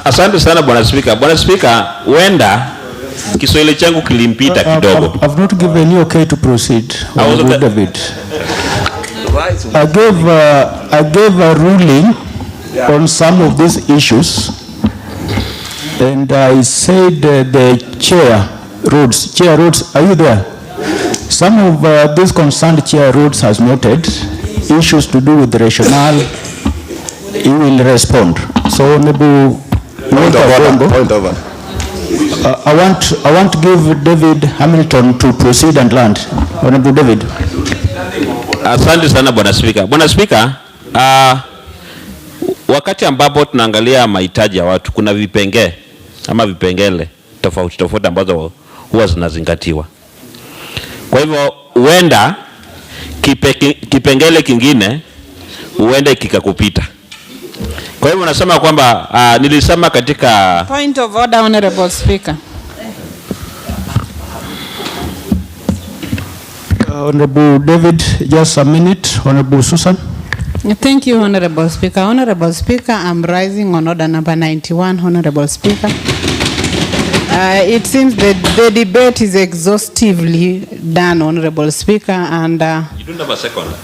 Asante sana Bwana Speaker. Bwana Speaker, wenda Kiswahili changu kilimpita kidogo. I've not given you okay to proceed. David. I gave a ruling on some of these issues, and I said the chair roads, are you there? Some of these concerned chair roads has noted issues to do with the rationale. He will respond. So, point over. I want to give David Hamilton to proceed and land. Honorable David. Asante sana Bwana Speaker. Bwana Speaker, wakati ambapo tunaangalia mahitaji ya watu, kuna vipengele tofauti ambazo huwa zinazingatiwa. Kwa hivyo huenda kipengele kingine huenda kikakupita. Kwa hivyo nasema kwamba nilisema katika point of order, Honorable Speaker. Honorable David, just a minute. Honorable Susan. Thank you, Honorable Speaker. Honorable Speaker, I'm rising on order number 91, Honorable Speaker. It seems that the debate is exhaustively done, Honorable Speaker, and you don't have a second.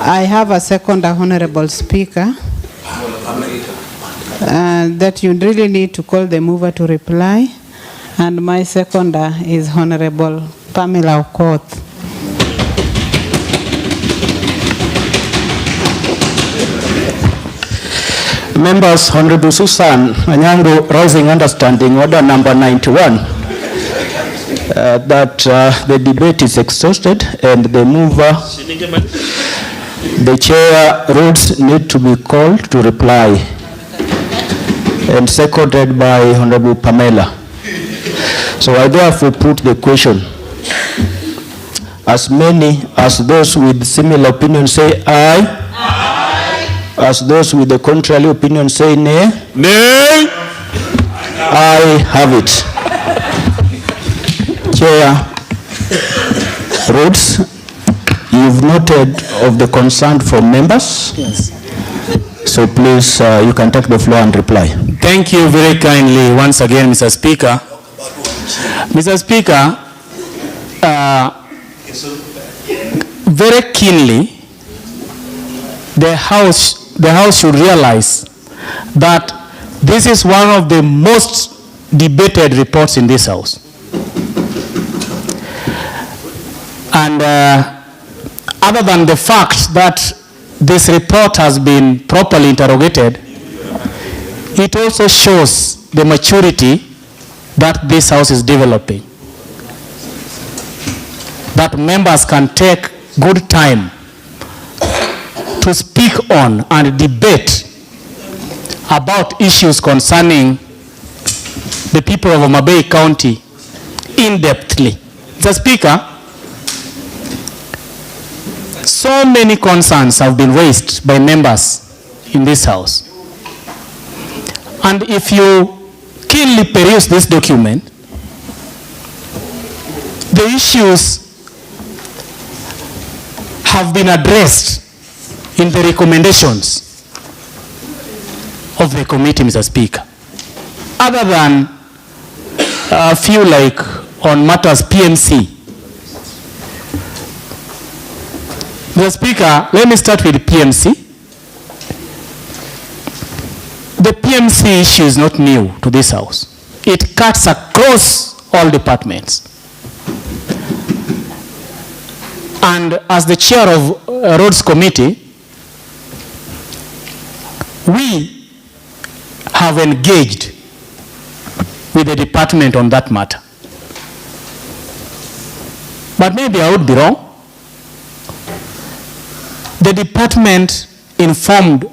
I have a second, Honorable Speaker. That you really need to call the mover to reply, and my seconder is Honorable Pamela Okoth. Members, Honorable Susan Anyango, rising understanding order number 91, that the debate is exhausted and the mover, the chair roads need to be called to reply, and seconded by Honorable Pamela. So I therefore put the question. As many as those with similar opinion say aye. Aye. As those with the contrary opinion say nay. Nay. I have it. Chair roads, you've noted of the concern from members. Yes. So please, you can take the floor and reply. Thank you very kindly once again, Mr. Speaker. Mr. Speaker, very keenly, the House should realize that this is one of the most debated reports in this House. And other than the fact that this report has been properly interrogated, it also shows the maturity that this House is developing. That members can take good time to speak on and debate about issues concerning the people of Homa Bay County in-depthly. Mr. Speaker, so many concerns have been raised by members in this House. And if you keenly peruse this document, the issues have been addressed in the recommendations of the committee, Mr. Speaker. Other than a few like on matters PMC. Mr. Speaker, let me start with PMC. The PMC issue is not new to this House. It cuts across all departments. And as the chair of Roads Committee, we have engaged with the department on that matter. But maybe I would be wrong. The department informed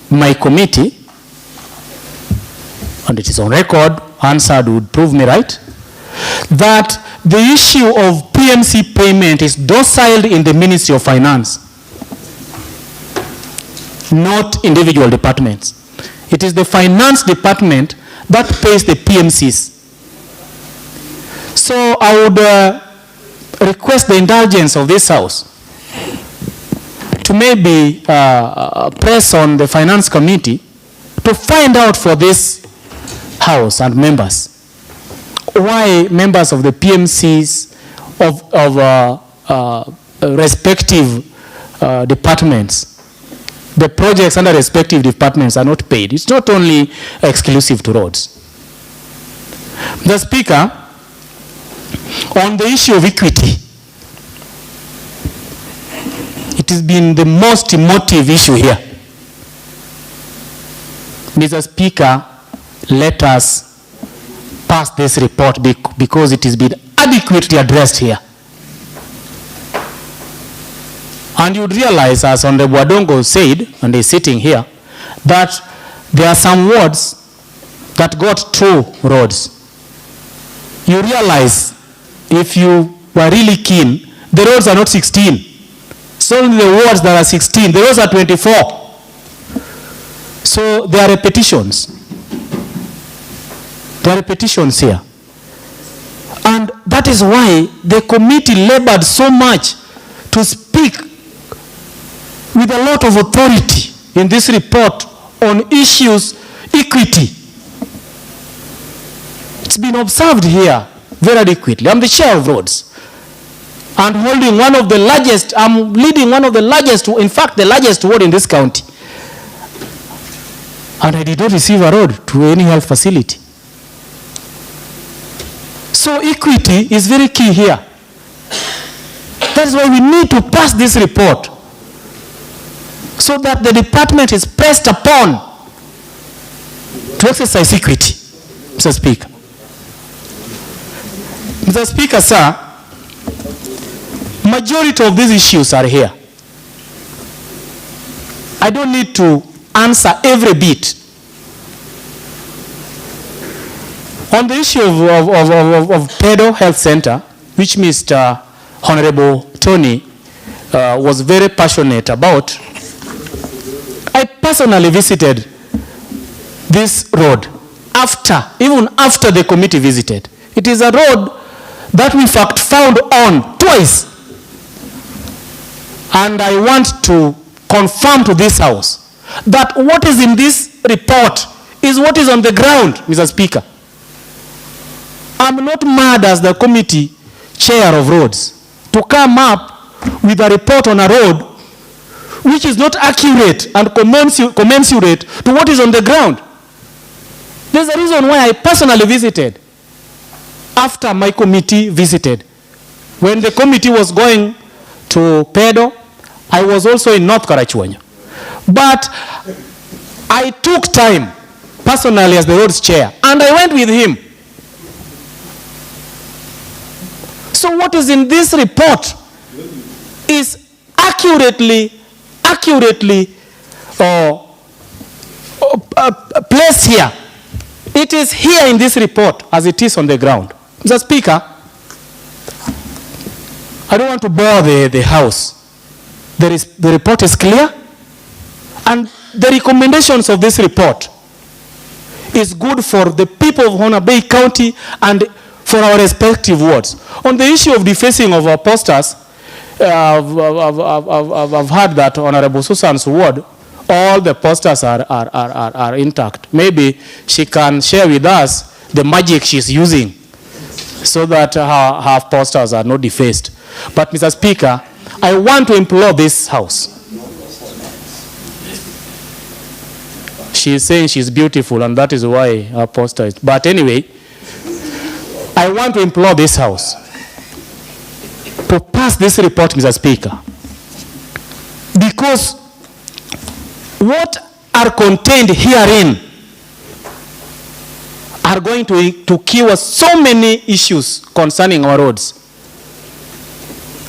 my committee, and it is on record, answered would prove me right, that the issue of PMC payment is domiciled in the Ministry of Finance, not individual departments. It is the finance department that pays the PMCs. So I would request the indulgence of this House to maybe press on the Finance Committee to find out for this House and members why members of the PMCs of respective departments, the projects under respective departments are not paid. It's not only exclusive to roads. The Speaker, on the issue of equity, it has been the most emotive issue here. Mr. Speaker, let us pass this report because it has been adequately addressed here. And you'd realize, as Honorable Wadongo said, and he's sitting here, that there are some wards that got 2 roads. You realize, if you were really keen, the roads are not 16. It's only the wards that are 16. The roads are 24. So there are repetitions. There are repetitions here. And that is why the committee labored so much to speak with a lot of authority in this report on issues equity. It's been observed here very adequately. I'm the chair of roads and holding one of the largest, I'm leading one of the largest, in fact the largest ward in this county. And I did not receive a road to any health facility. So equity is very key here. That is why we need to pass this report so that the department is pressed upon to exercise equity, Mr. Speaker. Mr. Speaker, sir, majority of these issues are here. I don't need to answer every bit. On the issue of Pedo Health Center, which Mr. Honorable Tony was very passionate about, I personally visited this road even after the committee visited. It is a road that we in fact found on twice. And I want to confirm to this House that what is in this report is what is on the ground, Mr. Speaker. I'm not mad as the committee chair of roads to come up with a report on a road which is not accurate and commensurate to what is on the ground. There's a reason why I personally visited after my committee visited. When the committee was going to Pedo, I was also in North Karachuonyo. But I took time personally as the roads chair and I went with him. So what is in this report is accurately placed here. It is here in this report as it is on the ground. Mr. Speaker, I don't want to bore the House. The report is clear, and the recommendations of this report is good for the people of Homa Bay County and for our respective wards. On the issue of defacing of our posters, I've heard that Honorable Susan's ward, all the posters are intact. Maybe she can share with us the magic she's using so that her posters are not defaced. But Mr. Speaker, I want to implore this House. She is saying she's beautiful and that is why her poster is. But anyway, I want to implore this House to pass this report, Mr. Speaker, because what are contained herein are going to cure so many issues concerning our roads.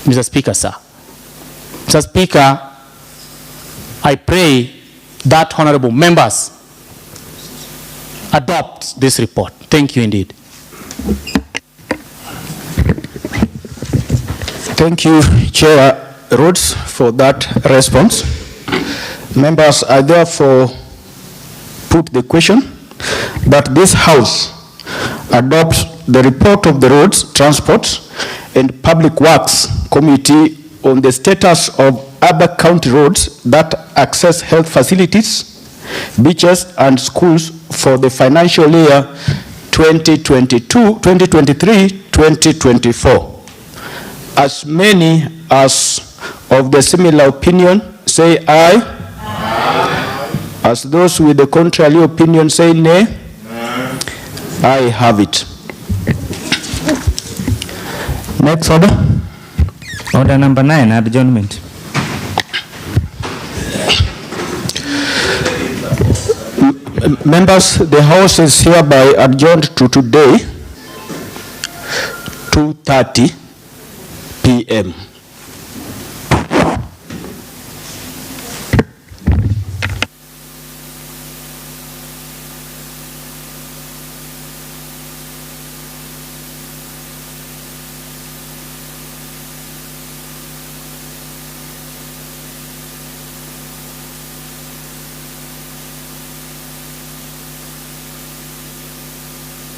Mr. Speaker, sir. Mr. Speaker, I pray that honorable members adopt this report. Thank you indeed. Thank you, Chair Rhodes, for that response. Members, I therefore put the question that this House adopts the report of the Roads, Transport and Public Works Committee on the status of other county roads that access health facilities, beaches and schools for the financial year 2023-2024. As many as of the similar opinion say aye. Aye. As those with the contrary opinion say nay. Aye. I have it. Next order. Order number 9, adjournment. Members, the House is hereby adjourned to today, 2:30 p.m.